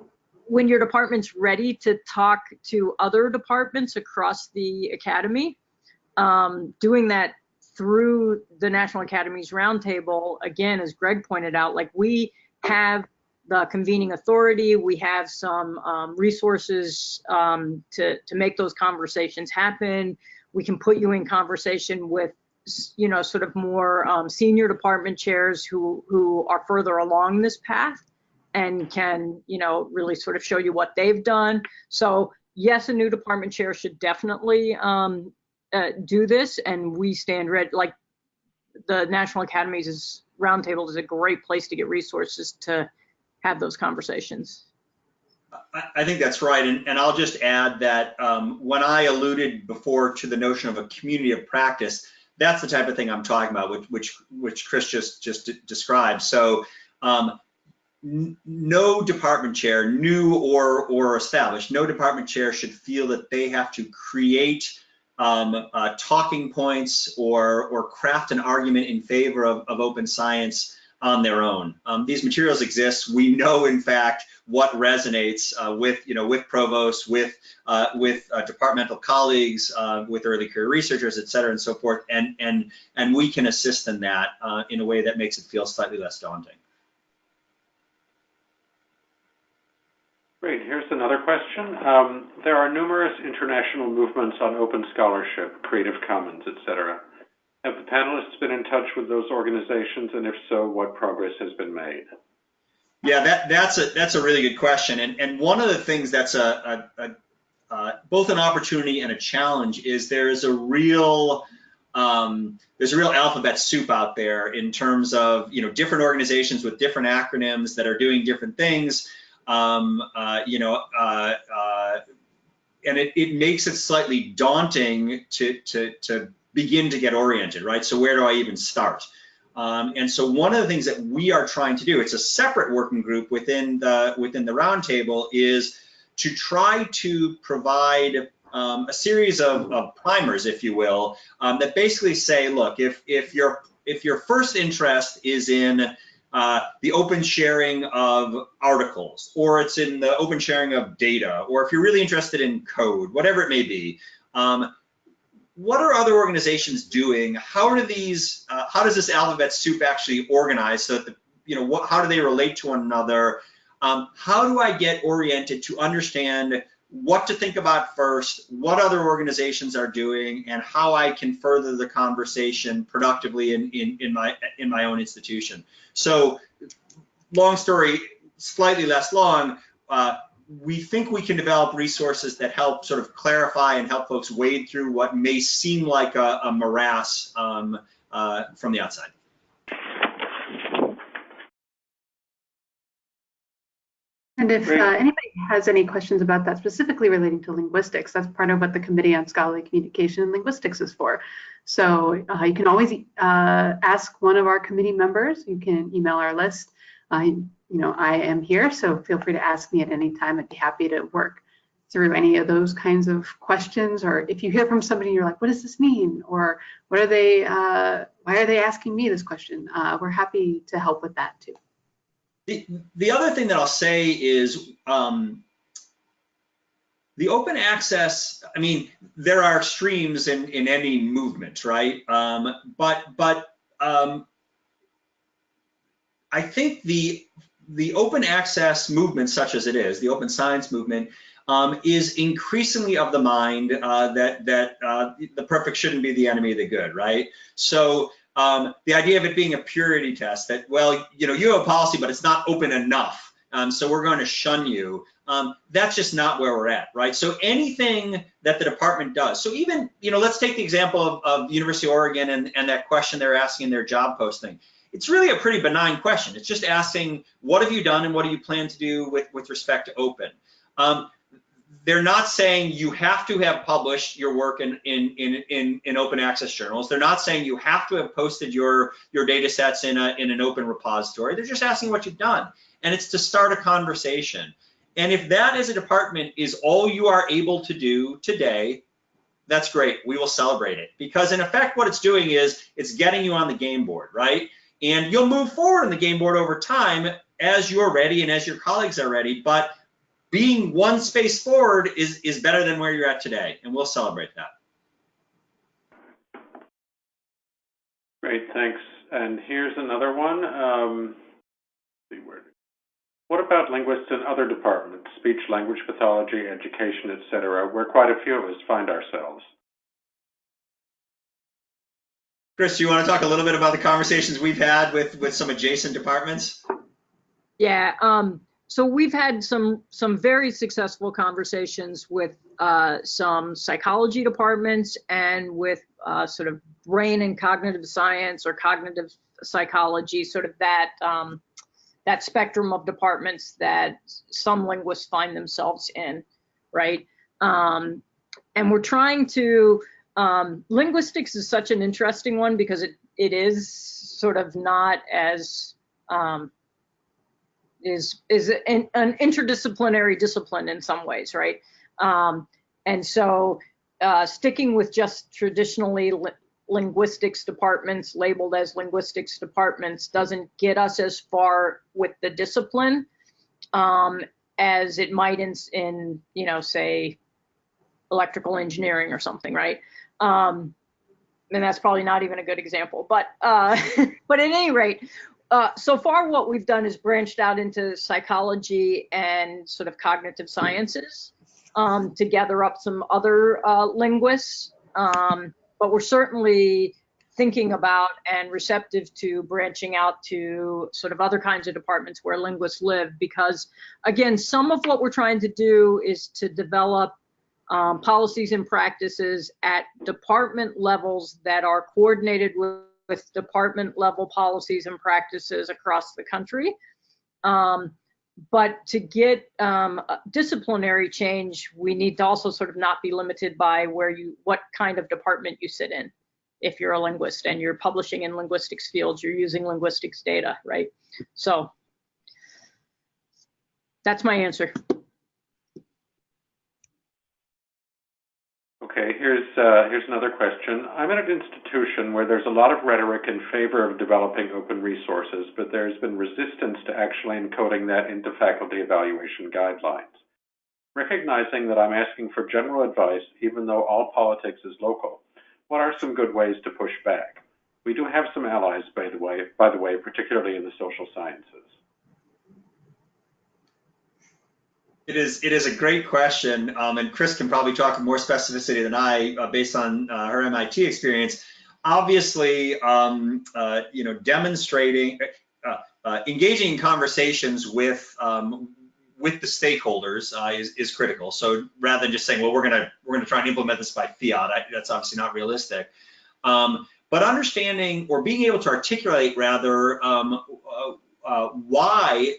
when your department's ready to talk to other departments across the academy, doing that through the National Academies Roundtable, again, as Greg pointed out, like we have the convening authority, we have some resources to make those conversations happen. We can put you in conversation with, sort of more senior department chairs who are further along this path and can, really sort of show you what they've done. So yes, a new department chair should definitely do this, and we stand ready. Like the National Academies Roundtable is a great place to get resources to have those conversations. I think that's right, and I'll just add that when I alluded before to the notion of a community of practice, that's the type of thing I'm talking about, which Chris just described. So no department chair, new or established, no department chair should feel that they have to create talking points or craft an argument in favor of open science on their own. These materials exist. We know, in fact, what resonates with provosts, with departmental colleagues, with early career researchers, et cetera, and so forth, and we can assist in that in a way that makes it feel slightly less daunting. Great, here's another question. There are numerous international movements on open scholarship, Creative Commons, et cetera. Have the panelists been in touch with those organizations, and if so, what progress has been made? Yeah, that's a really good question, and one of the things that's both an opportunity and a challenge is there's a real alphabet soup out there in terms of different organizations with different acronyms that are doing different things, and it makes it slightly daunting to begin to get oriented, right? So where do I even start? And so one of the things that we are trying to do, it's a separate working group within the Roundtable, is to try to provide a series of primers, if you will, that basically say, look, if your first interest is in the open sharing of articles, or it's in the open sharing of data, or if you're really interested in code, whatever it may be, what are other organizations doing? How does this alphabet soup actually organize so that how do they relate to one another? How do I get oriented to understand what to think about first, what other organizations are doing, and how I can further the conversation productively in my own institution? So, long story, slightly less long, we think we can develop resources that help sort of clarify and help folks wade through what may seem like a morass from the outside. And if anybody has any questions about that, specifically relating to linguistics, that's part of what the Committee on Scholarly Communication and Linguistics is for. So you can always ask one of our committee members. You can email our list. I am here, so feel free to ask me at any time. I'd be happy to work through any of those kinds of questions. Or if you hear from somebody and you're like, what does this mean? Or what are they, why are they asking me this question? We're happy to help with that too. The other thing that I'll say is the open access, I mean, there are extremes in any movement, right? But I think the open access movement, such as it is, the open science movement, is increasingly of the mind that the perfect shouldn't be the enemy of the good, right? So the idea of it being a purity test, that, well, you have a policy, but it's not open enough, so we're going to shun you. That's just not where we're at, right? So anything that the department does, so even, let's take the example of the University of Oregon and that question they're asking in their job posting. It's really a pretty benign question. It's just asking, what have you done and what do you plan to do with respect to open? They're not saying you have to have published your work in open access journals. They're not saying you have to have posted your data sets in an open repository. They're just asking what you've done. And it's to start a conversation. And if that as a department is all you are able to do today, that's great. We will celebrate it. Because in effect, what it's doing is it's getting you on the game board, right? And you'll move forward on the game board over time as you're ready and as your colleagues are ready. But being one space forward is better than where you're at today, and we'll celebrate that. Great, thanks. And here's another one. What about linguists in other departments, speech, language pathology, education, etc., where quite a few of us find ourselves? Chris, do you want to talk a little bit about the conversations we've had with some adjacent departments? Yeah, so we've had some very successful conversations with some psychology departments and with sort of brain and cognitive science or cognitive psychology, sort of that spectrum of departments that some linguists find themselves in, right? And we're trying to, linguistics is such an interesting one because it is sort of not as, is an interdisciplinary discipline in some ways, right? And so sticking with just traditionally linguistics departments labeled as linguistics departments doesn't get us as far with the discipline as it might in say electrical engineering or something, right? And that's probably not even a good example, but at any rate, so far what we've done is branched out into psychology and sort of cognitive sciences to gather up some other linguists, but we're certainly thinking about and receptive to branching out to sort of other kinds of departments where linguists live, because again, some of what we're trying to do is to develop policies and practices at department levels that are coordinated with department level policies and practices across the country. But to get disciplinary change, we need to also sort of not be limited by what kind of department you sit in. If you're a linguist and you're publishing in linguistics fields, you're using linguistics data, right? So that's my answer. Okay, here's another question. I'm at an institution where there's a lot of rhetoric in favor of developing open resources, but there's been resistance to actually encoding that into faculty evaluation guidelines. Recognizing that I'm asking for general advice, even though all politics is local, what are some good ways to push back? We do have some allies, by the way, particularly in the social sciences. It is a great question, and Chris can probably talk in more specificity than I, based on her MIT experience. Obviously, demonstrating, engaging in conversations with the stakeholders is critical. So rather than just saying, well, we're gonna try and implement this by fiat, that's obviously not realistic. But understanding or being able to articulate rather why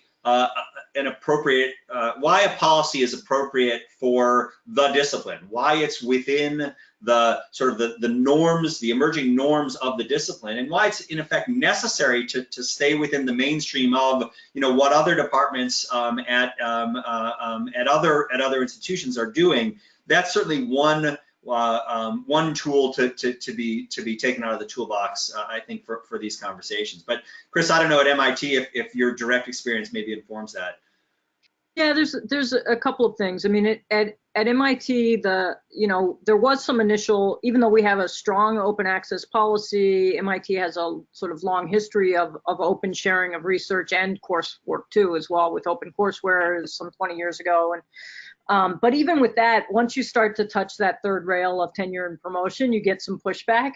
why a policy is appropriate for the discipline, why it's within the sort of the norms, the emerging norms of the discipline, and why it's in effect necessary to stay within the mainstream of what other departments at other institutions are doing. That's certainly one tool to be taken out of the toolbox, I think, for these conversations. But Chris, I don't know at MIT if your direct experience maybe informs that. Yeah, there's a couple of things. I mean, at MIT, there was some initial, even though we have a strong open access policy, MIT has a sort of long history of open sharing of research and coursework too, as well, with open courseware some 20 years ago. And but even with that, once you start to touch that third rail of tenure and promotion, you get some pushback.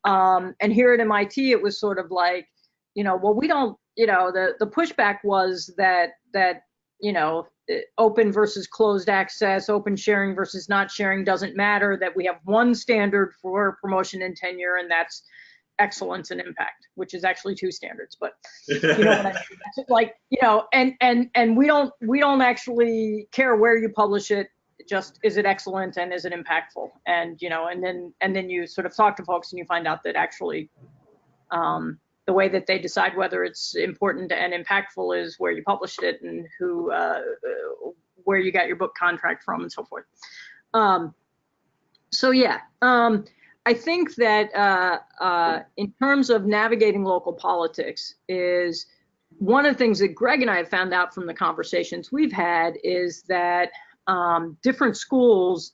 And here at MIT, it was sort of like, well, we don't, the pushback was that open versus closed access, open sharing versus not sharing doesn't matter, that we have one standard for promotion and tenure, and that's excellence and impact, which is actually two standards, but you know what I mean? It's like, and we don't actually care where you publish it, just is it excellent and is it impactful? And and then you sort of talk to folks and you find out that actually the way that they decide whether it's important and impactful is where you published it and where you got your book contract from and so forth. So yeah, I think that in terms of navigating local politics, is one of the things that Greg and I have found out from the conversations we've had is that different schools,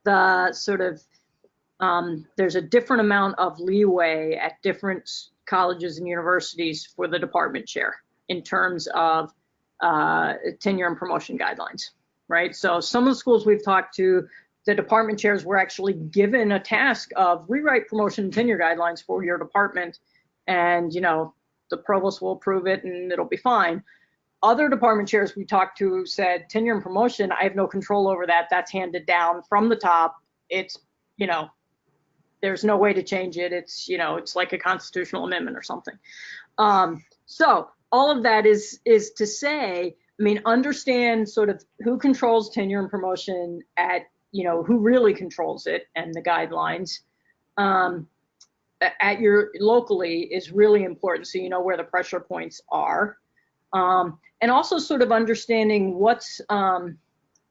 there's a different amount of leeway at different colleges and universities for the department chair in terms of tenure and promotion guidelines, right? So some of the schools we've talked to, the department chairs were actually given a task of rewrite promotion and tenure guidelines for your department, and the provost will approve it and it'll be fine. Other department chairs we talked to said tenure and promotion, I have no control over that. That's handed down from the top. It's, there's no way to change it. It's, it's like a constitutional amendment or something. So all of that is to say, I mean, understand sort of who controls tenure and promotion at, who really controls it and the guidelines at your locally is really important. So you know where the pressure points are. And also sort of understanding what's behind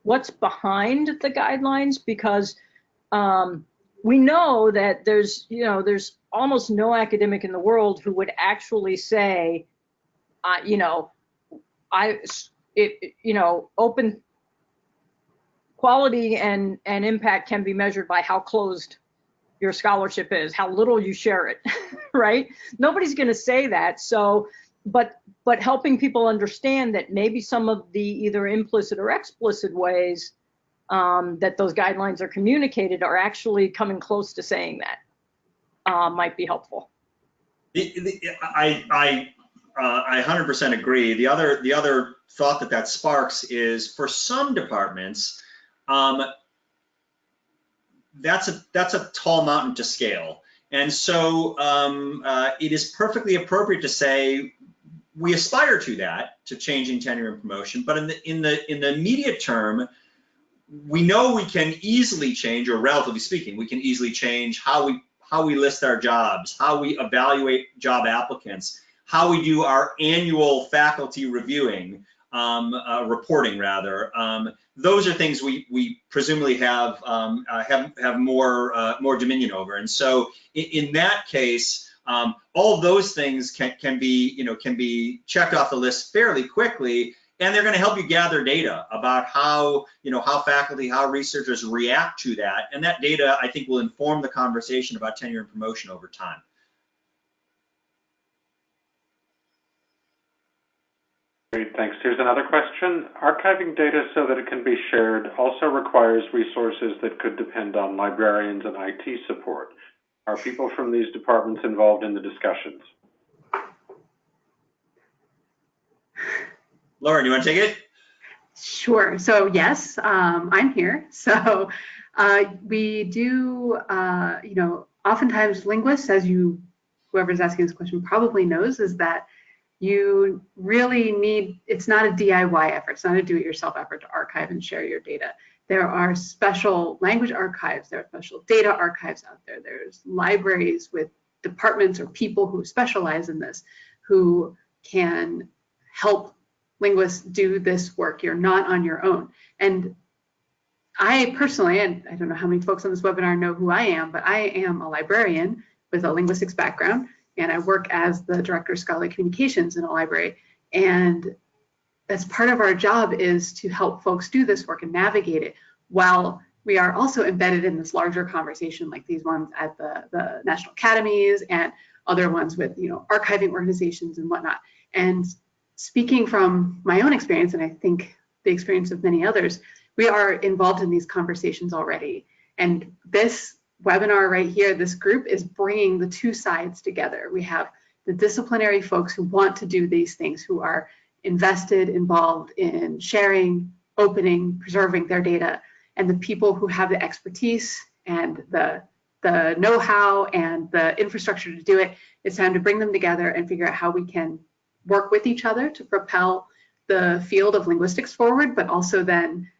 the guidelines, because we know that there's almost no academic in the world who would actually say, open quality and impact can be measured by how closed your scholarship is, how little you share it, right? Nobody's going to say that. So, but helping people understand that maybe some of the either implicit or explicit ways that those guidelines are communicated are actually coming close to saying that. might be helpful. I 100% agree. The other thought that sparks is, for some departments, that's a tall mountain to scale, and so it is perfectly appropriate to say we aspire to that, to changing tenure and promotion. But in the immediate term, we know we can easily change, or relatively speaking, we can easily change how we list our jobs, how we evaluate job applicants, how we do our annual faculty reviewing, reporting rather. Those are things we presumably have more dominion over. And so in that case, all of those things can be checked off the list fairly quickly, and they're going to help you gather data about how faculty, how researchers react to that, and that data, I think, will inform the conversation about tenure and promotion over time. Great, thanks. Here's another question. Archiving data so that it can be shared also requires resources that could depend on librarians and IT support. Are people from these departments involved in the discussions? Lauren, you want to take it? Sure. So yes, I'm here. So we do, oftentimes linguists, as whoever's asking this question probably knows, is that you really need, it's not a DIY effort, it's not a do-it-yourself effort to archive and share your data. There are special language archives, there are special data archives out there, there's libraries with departments or people who specialize in this who can help linguists do this work. You're not on your own. And I personally, and I don't know how many folks on this webinar know who I am, but I am a librarian with a linguistics background, and I work as the Director of Scholarly Communications in a library. And as part of our job is to help folks do this work and navigate it, while we are also embedded in this larger conversation, like these ones at the National Academies and other ones with archiving organizations and whatnot. And speaking from my own experience, and I think the experience of many others, we are involved in these conversations already. And this webinar right here, this group is bringing the two sides together. We have the disciplinary folks who want to do these things, who are invested, involved in sharing, opening, preserving their data, and the people who have the expertise and the know-how and the infrastructure to do it. It's time to bring them together and figure out how we can work with each other to propel the field of linguistics forward, but also then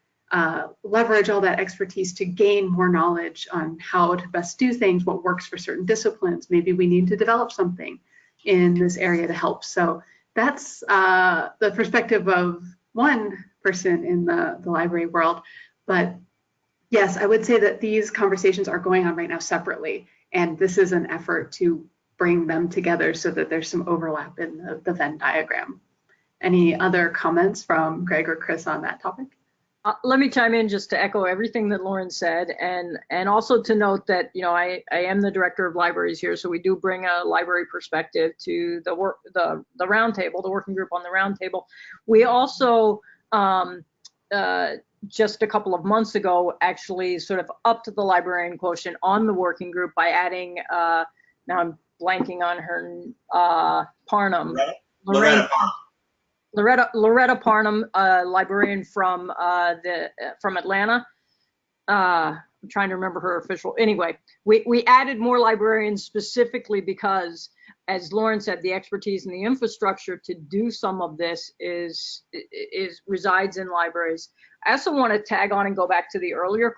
leverage all that expertise to gain more knowledge on how to best do things, what works for certain disciplines. Maybe we need to develop something in this area to help. So that's the perspective of one person in the library world. But yes, I would say that these conversations are going on right now separately, and this is an effort to bring them together so that there's some overlap in the Venn diagram. Any other comments from Greg or Chris on that topic? Let me chime in just to echo everything that Lauren said, and also to note that I am the director of libraries here, so we do bring a library perspective to the roundtable, the working group on the roundtable. We also just a couple of months ago actually sort of upped the librarian quotient on the working group by adding now I'm blanking on her Parnham. Loretta Parnham, librarian from Atlanta. I'm trying to remember her official. Anyway, we added more librarians specifically because, as Lauren said, the expertise and the infrastructure to do some of this resides in libraries. I also want to tag on and go back to the earlier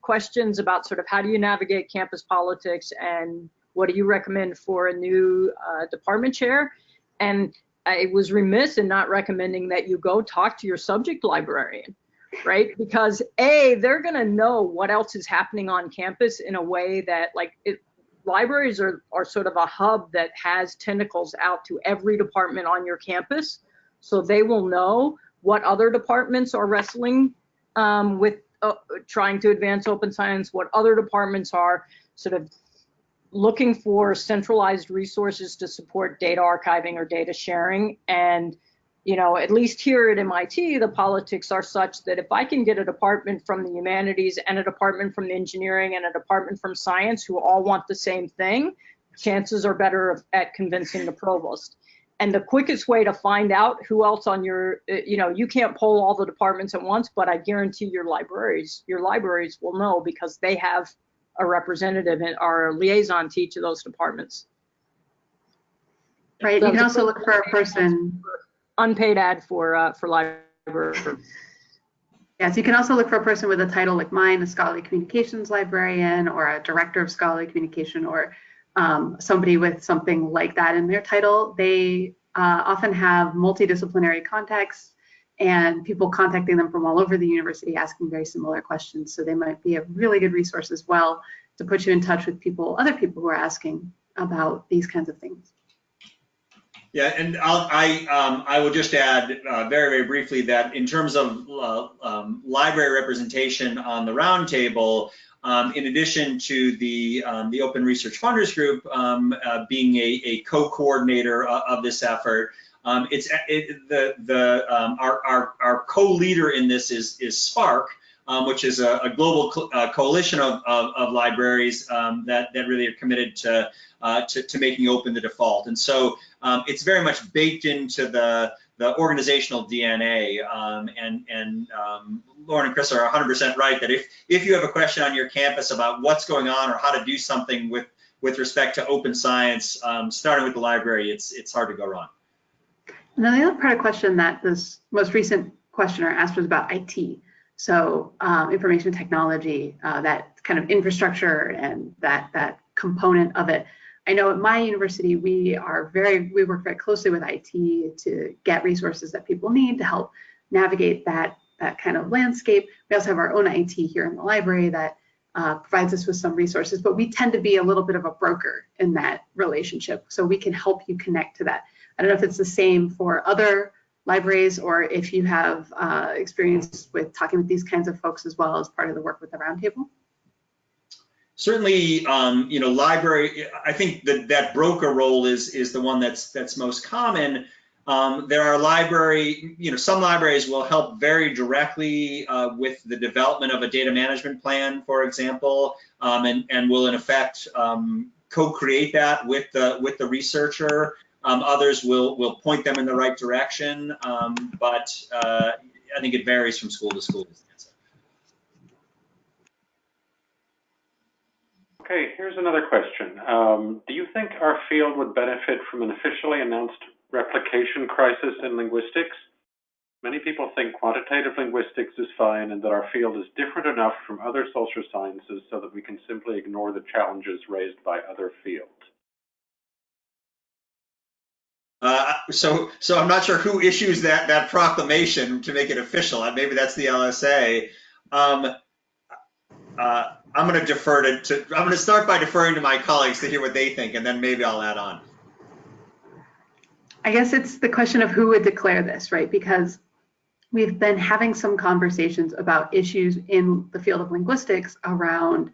questions about sort of how do you navigate campus politics and what do you recommend for a new department chair? And I was remiss in not recommending that you go talk to your subject librarian, right? Because they're going to know what else is happening on campus in a way that libraries are sort of a hub that has tentacles out to every department on your campus. So they will know what other departments are wrestling with trying to advance open science, what other departments are sort of looking for centralized resources to support data archiving or data sharing. And you know, at least here at MIT, the politics are such that if I can get a department from the humanities and a department from the engineering and a department from science who all want the same thing, chances are better at convincing the provost. And the quickest way to find out who else on your, you know, you can't poll all the departments at once, but I guarantee your libraries will know because they have a representative or a liaison to each of those departments. Right, So you can also look for a person. Unpaid ad for library. Yes, you can also look for a person with a title like mine, a scholarly communications librarian, or a director of scholarly communication, or somebody with something like that in their title. They often have multidisciplinary contacts and people contacting them from all over the university asking very similar questions. So they might be a really good resource as well to put you in touch with other people who are asking about these kinds of things. Yeah, and I will just add very, very briefly that in terms of library representation on the roundtable, in addition to the Open Research Funders Group being a co-coordinator of this effort, our co-leader in this is SPARC, which is a global coalition of libraries that really are committed to making open the default. And so it's very much baked into the organizational DNA. And Lauren and Chris are 100% right that if you have a question on your campus about what's going on or how to do something with respect to open science, starting with the library, it's hard to go wrong. And then the other part of the question that this most recent questioner asked was about IT. So information technology, that kind of infrastructure and that component of it. I know at my university, we work very closely with IT to get resources that people need to help navigate that kind of landscape. We also have our own IT here in the library that provides us with some resources, but we tend to be a little bit of a broker in that relationship. So we can help you connect to that. I don't know if it's the same for other libraries or if you have experience with talking with these kinds of folks as well as part of the work with the roundtable. Certainly, you know, library, I think that broker role is the one that's most common. There are some libraries will help very directly with the development of a data management plan, for example, and will in effect co-create that with the researcher. Others will point them in the right direction, but I think it varies from school to school. Okay, here's another question. Do you think our field would benefit from an officially announced replication crisis in linguistics? Many people think quantitative linguistics is fine and that our field is different enough from other social sciences so that we can simply ignore the challenges raised by other fields. So I'm not sure who issues that proclamation to make it official. Maybe that's the LSA. I'm going to defer I'm going to start by deferring to my colleagues to hear what they think, and then maybe I'll add on. I guess it's the question of who would declare this, right? Because we've been having some conversations about issues in the field of linguistics around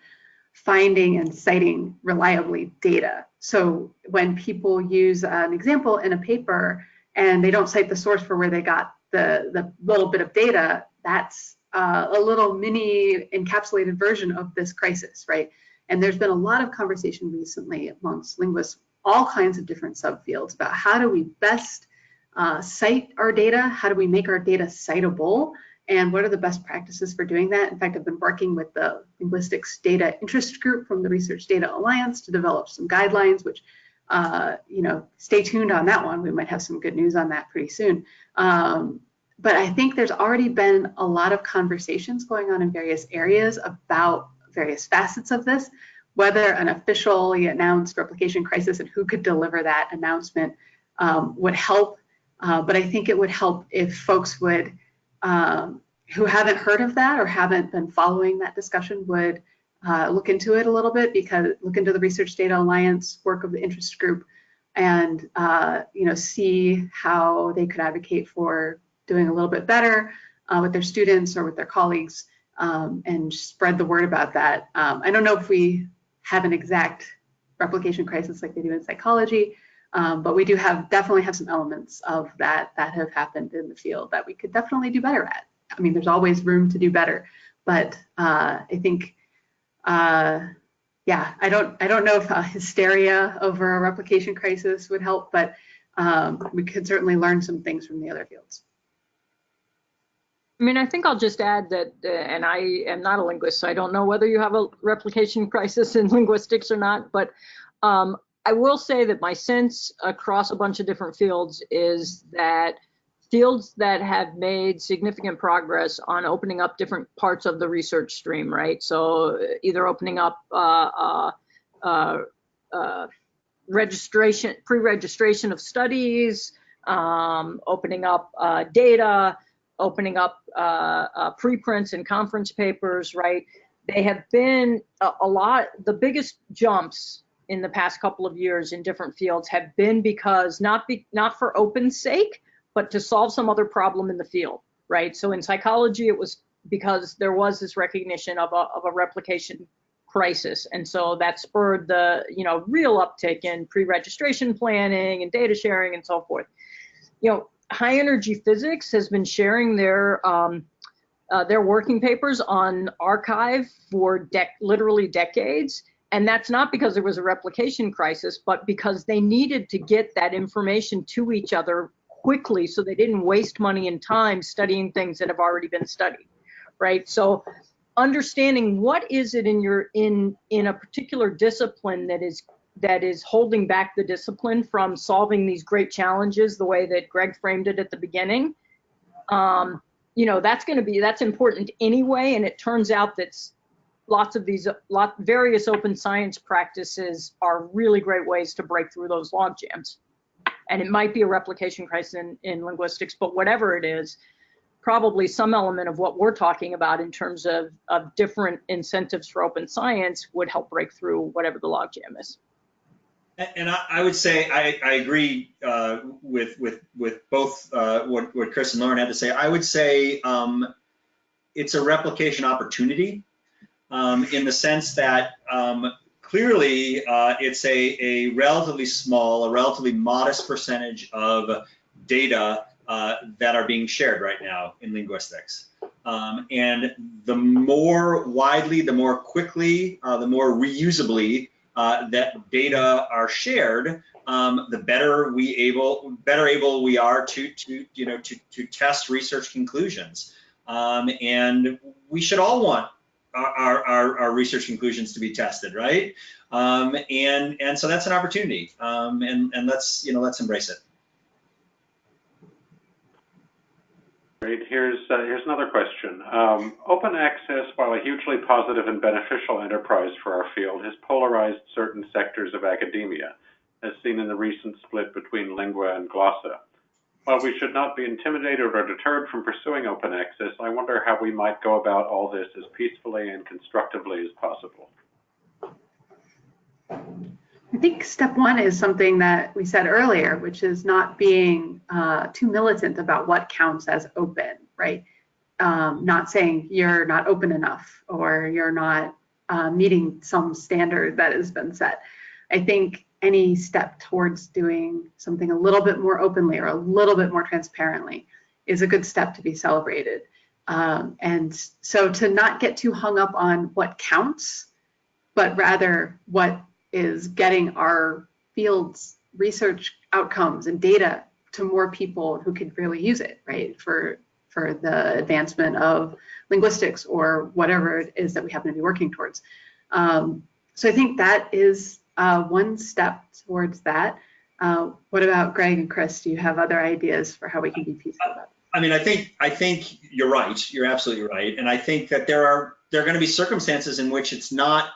finding and citing reliably data. So when people use an example in a paper and they don't cite the source for where they got the little bit of data, that's a little mini encapsulated version of this crisis, right? And there's been a lot of conversation recently amongst linguists, all kinds of different subfields about how do we best cite our data, how do we make our data citable, and what are the best practices for doing that. In fact, I've been working with the Linguistics Data Interest Group from the Research Data Alliance to develop some guidelines, which, you know, stay tuned on that one. We might have some good news on that pretty soon. But I think there's already been a lot of conversations going on in various areas about various facets of this, whether an officially announced replication crisis and who could deliver that announcement would help. But I think it would help if folks would, who haven't heard of that or haven't been following that discussion, would look into it a little bit, because look into the Research Data Alliance work of the interest group and you know, see how they could advocate for doing a little bit better with their students or with their colleagues, and spread the word about that. I don't know if we have an exact replication crisis like they do in psychology, But we do definitely have some elements of that have happened in the field that we could definitely do better at. I mean, there's always room to do better, but I think, yeah, I don't know if hysteria over a replication crisis would help, but we could certainly learn some things from the other fields. I mean, I think I'll just add that, and I am not a linguist, so I don't know whether you have a replication crisis in linguistics or not, but I will say that my sense across a bunch of different fields is that fields that have made significant progress on opening up different parts of the research stream, right? So either opening up registration, pre-registration of studies, opening up data, opening up preprints and conference papers, right? They have been a lot, the biggest jumps in the past couple of years in different fields have been because not for open's sake, but to solve some other problem in the field, right? So in psychology, it was because there was this recognition of a replication crisis. And so that spurred the, real uptick in pre-registration planning and data sharing and so forth. High energy physics has been sharing their working papers on archive for literally decades. And that's not because there was a replication crisis, but because they needed to get that information to each other quickly so they didn't waste money and time studying things that have already been studied, right? So understanding what is it in a particular discipline that is holding back the discipline from solving these great challenges the way that Greg framed it at the beginning, that's important anyway. And it turns out that various open science practices are really great ways to break through those log jams. And it might be a replication crisis in linguistics, but whatever it is, probably some element of what we're talking about in terms of different incentives for open science would help break through whatever the log jam is. And I would say I agree with both what Chris and Lauren had to say. I would say it's a replication opportunity in the sense that clearly it's a relatively small, a relatively modest percentage of data that are being shared right now in linguistics. And the more widely, the more quickly, the more reusably that data are shared, the better able we are to test research conclusions. And we should all want our research conclusions to be tested, right? And so that's an opportunity, and let's embrace it. Great. Here's another question. Open access, while a hugely positive and beneficial enterprise for our field, has polarized certain sectors of academia, as seen in the recent split between Lingua and Glossa. While we should not be intimidated or deterred from pursuing open access, I wonder how we might go about all this as peacefully and constructively as possible. I think step one is something that we said earlier, which is not being too militant about what counts as open, right? Not saying you're not open enough or you're not meeting some standard that has been set. I think any step towards doing something a little bit more openly or a little bit more transparently is a good step to be celebrated. And so to not get too hung up on what counts, but rather what is getting our field's research outcomes and data to more people who could really use it, right, for the advancement of linguistics or whatever it is that we happen to be working towards. So I think that is one step towards that. What about Greg and Chris? Do you have other ideas for how we can be peaceful about it? I mean, I think you're right. You're absolutely right. And I think that there are going to be circumstances in which it's not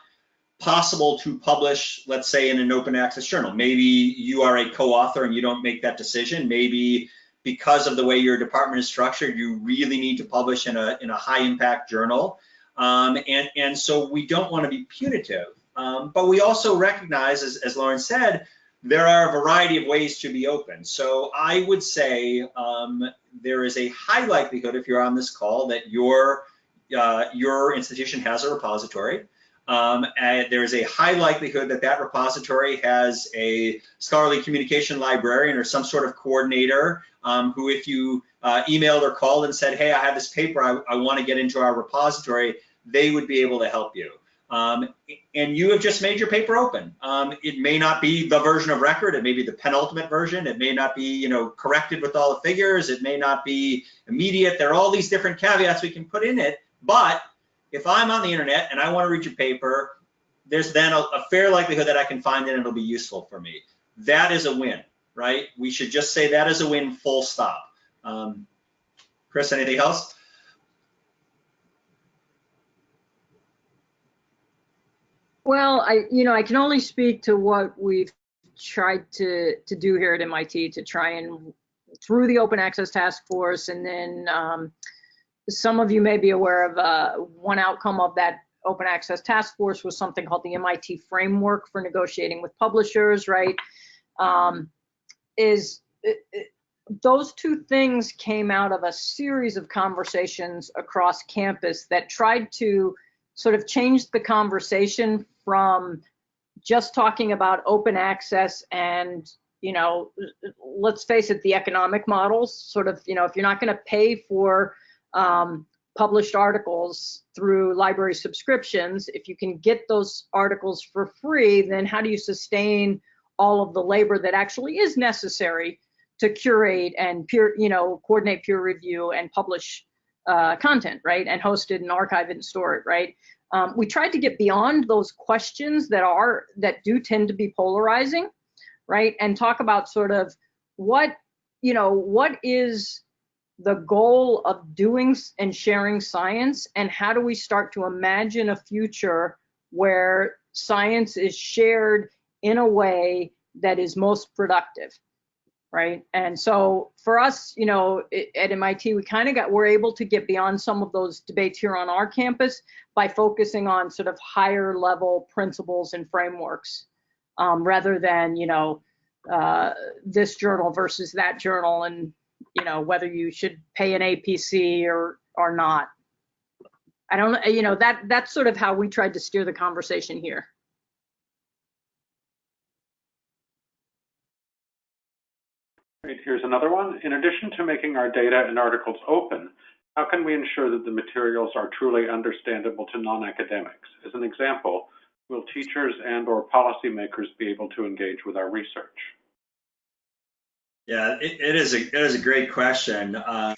possible to publish, let's say, in an open access journal. Maybe you are a co-author and you don't make that decision. Maybe because of the way your department is structured, you really need to publish in a high impact journal. And so we don't want to be punitive. But we also recognize, as Lauren said, there are a variety of ways to be open. So I would say there is a high likelihood, if you're on this call, that your institution has a repository. and there's a high likelihood that that repository has a scholarly communication librarian or some sort of coordinator who, if you emailed or called and said, hey, I have this paper I want to get into our repository, they would be able to help you. And you have just made your paper open. It may not be the version of record. It may be the penultimate version. It may not be, corrected with all the figures. It may not be immediate. There are all these different caveats we can put in it. But if I'm on the internet and I want to read your paper, there's then a fair likelihood that I can find it and it'll be useful for me. That is a win, right? We should just say that is a win, full stop. Chris, anything else? Well, I can only speak to what we've tried to do here at MIT to try and through the Open Access Task Force, and then some of you may be aware of one outcome of that Open Access Task Force was something called the MIT Framework for Negotiating with Publishers, right? Those two things came out of a series of conversations across campus that tried to sort of change the conversation from just talking about open access and, let's face it, the economic models, sort of, if you're not going to pay for published articles through library subscriptions, if you can get those articles for free, then how do you sustain all of the labor that actually is necessary to curate and coordinate peer review and publish content, right? And host it and archive it and store it, right? We tried to get beyond those questions that do tend to be polarizing, right? And talk about sort of what is the goal of doing and sharing science, and how do we start to imagine a future where science is shared in a way that is most productive, right? And so for us, at MIT, we're able to get beyond some of those debates here on our campus by focusing on sort of higher level principles and frameworks, rather than, this journal versus that journal, and, whether you should pay an APC or not. I don't, that's sort of how we tried to steer the conversation here. Great, here's another one. In addition to making our data and articles open, how can we ensure that the materials are truly understandable to non-academics? As an example, will teachers and/or policymakers be able to engage with our research? Yeah, it is a great question. I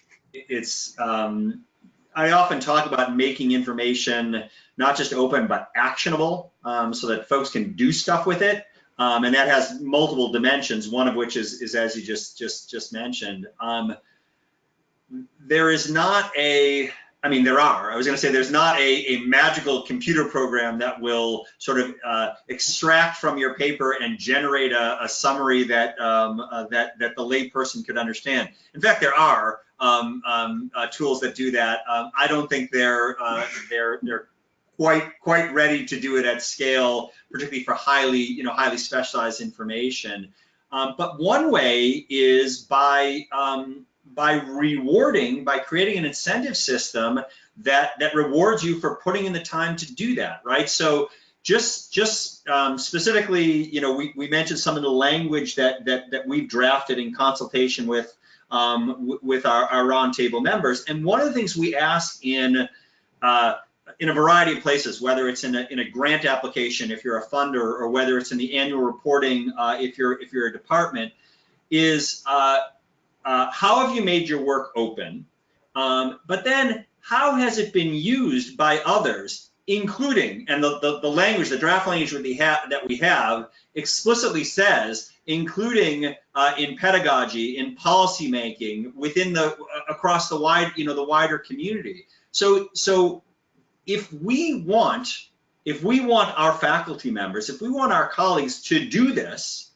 often talk about making information not just open but actionable, so that folks can do stuff with it. And that has multiple dimensions, one of which is as you just mentioned. There is not there's not a magical computer program that will sort of extract from your paper and generate a summary that the layperson could understand. In fact, there are tools that do that. I don't think they're quite ready to do it at scale, particularly for highly specialized information. But one way is by creating an incentive system that rewards you for putting in the time to do that, right? So just specifically, we mentioned some of the language that we've drafted in consultation with our roundtable members, and one of the things we ask in a variety of places, whether it's in a grant application if you're a funder, or whether it's in the annual reporting if you're a department, is how have you made your work open? But then how has it been used by others, including, and the language, the draft language that we have explicitly says, including in pedagogy, in policy making, within across the wider community. So if we want our faculty members, if we want our colleagues to do this,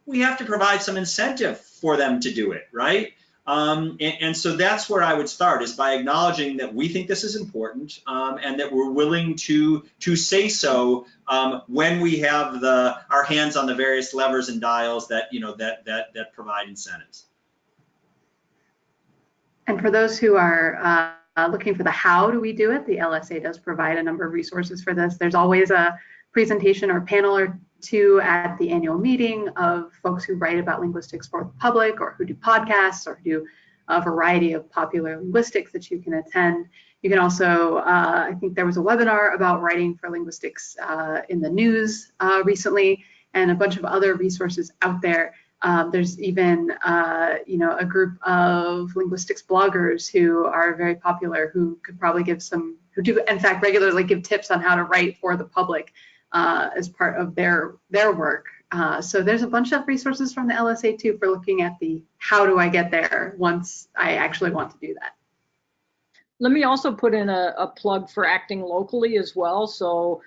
we have to provide some incentive for them to do it, right? And so that's where I would start, is by acknowledging that we think this is important, and that we're willing to say so when we have our hands on the various levers and dials that provide incentives. And for those who are looking for the how do we do it, the LSA does provide a number of resources for this. There's always a presentation or panel or two at the annual meeting of folks who write about linguistics for the public, or who do podcasts, or who do a variety of popular linguistics that you can attend. You can also, I think there was a webinar about writing for linguistics in the news recently, and a bunch of other resources out there. There's even, a group of linguistics bloggers who are very popular, who could probably give some, who do in fact regularly give tips on how to write for the public as part of their work. So there's a bunch of resources from the LSA too for looking at the how do I get there once I actually want to do that. Let me also put in a plug for acting locally as well. So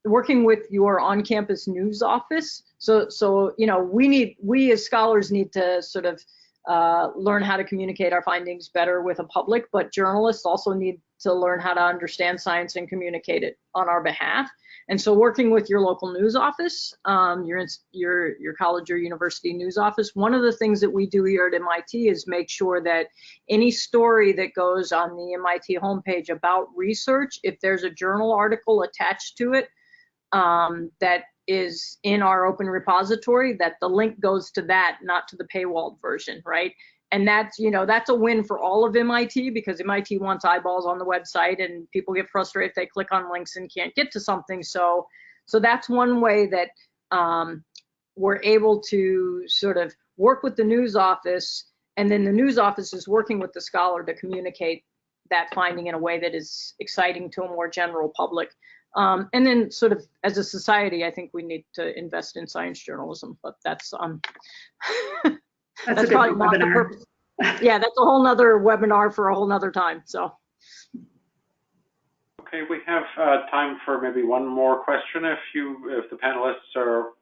working with your on-campus news office. So we as scholars need to sort of learn how to communicate our findings better with a public, but journalists also need to learn how to understand science and communicate it on our behalf. And so working with your local news office, your college or university news office, one of the things that we do here at MIT is make sure that any story that goes on the MIT homepage about research, if there's a journal article attached to it that is in our open repository, that the link goes to that, not to the paywalled version, right? And that's a win for all of MIT, because MIT wants eyeballs on the website, and people get frustrated if they click on links and can't get to something. So that's one way that we're able to sort of work with the news office, and then the news office is working with the scholar to communicate that finding in a way that is exciting to a more general public. And then sort of as a society, I think we need to invest in science journalism, but that's that's probably not the purpose. Yeah, that's a whole nother webinar for a whole nother time. So. Okay, we have time for maybe one more question if the panelists are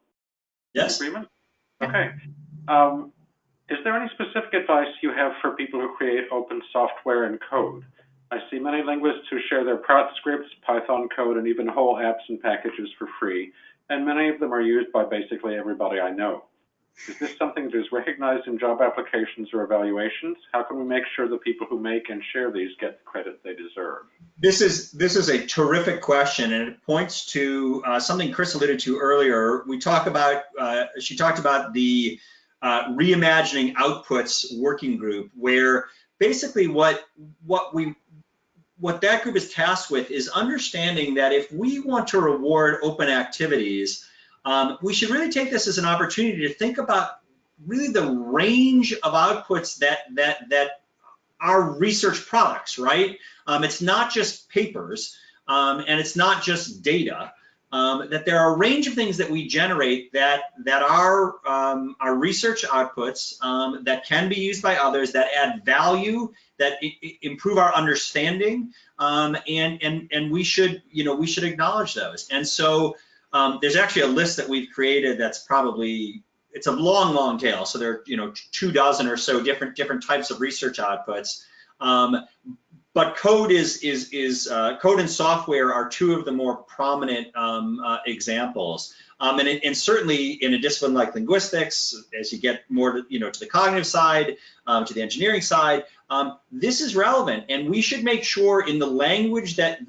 in agreement. Okay. Is there any specific advice you have for people who create open software and code? I see many linguists who share their Prot scripts, Python code, and even whole apps and packages for free, and many of them are used by basically everybody I know. Is this something that is recognized in job applications or evaluations? How can we make sure the people who make and share these get the credit they deserve? This is a terrific question, and it points to something Chris alluded to earlier. She talked about the reimagining outputs working group, where basically what that group is tasked with is understanding that if we want to reward open activities, we should really take this as an opportunity to think about really the range of outputs that are research products, right? It's not just papers, and it's not just data. That there are a range of things that we generate that are research outputs that can be used by others, that add value, that improve our understanding, and we should acknowledge those. And so there's actually a list that we've created that's probably, it's a long tail. So there are 24 or so different types of research outputs. But code code and software are two of the more prominent examples. And certainly in a discipline like linguistics, as you get more to the cognitive side, to the engineering side, this is relevant, and we should make sure in the language that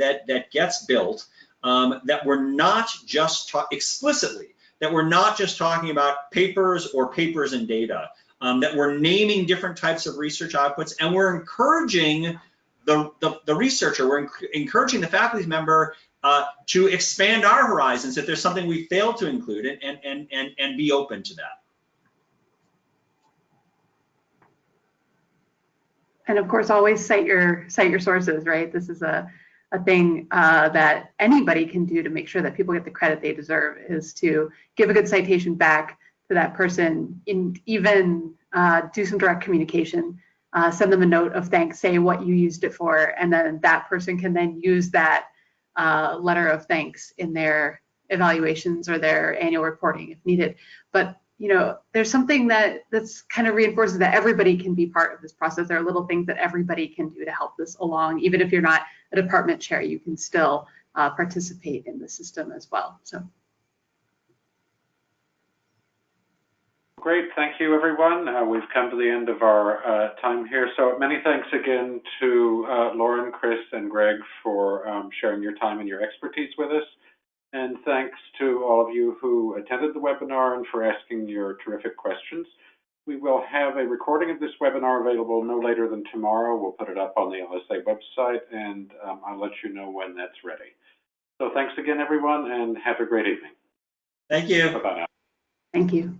gets built that we're not just explicitly, that we're not just talking about papers or papers and data, that we're naming different types of research outputs, and we're encouraging the researcher, we're encouraging the faculty member to expand our horizons if there's something we failed to include, and be open to that. And of course, always cite your sources, right? This is a thing that anybody can do to make sure that people get the credit they deserve, is to give a good citation back to that person, and even do some direct communication. Send them a note of thanks, say what you used it for, and then that person can then use that letter of thanks in their evaluations or their annual reporting if needed. But there's something that's kind of reinforces that everybody can be part of this process. There are little things that everybody can do to help this along. Even if you're not a department chair, you can still participate in the system as well. So. Great, thank you everyone. We've come to the end of our time here. So many thanks again to Lauren, Chris, and Greg for sharing your time and your expertise with us. And thanks to all of you who attended the webinar and for asking your terrific questions. We will have a recording of this webinar available no later than tomorrow. We'll put it up on the LSA website, and I'll let you know when that's ready. So thanks again, everyone, and have a great evening. Thank you. Bye-bye now. Thank you.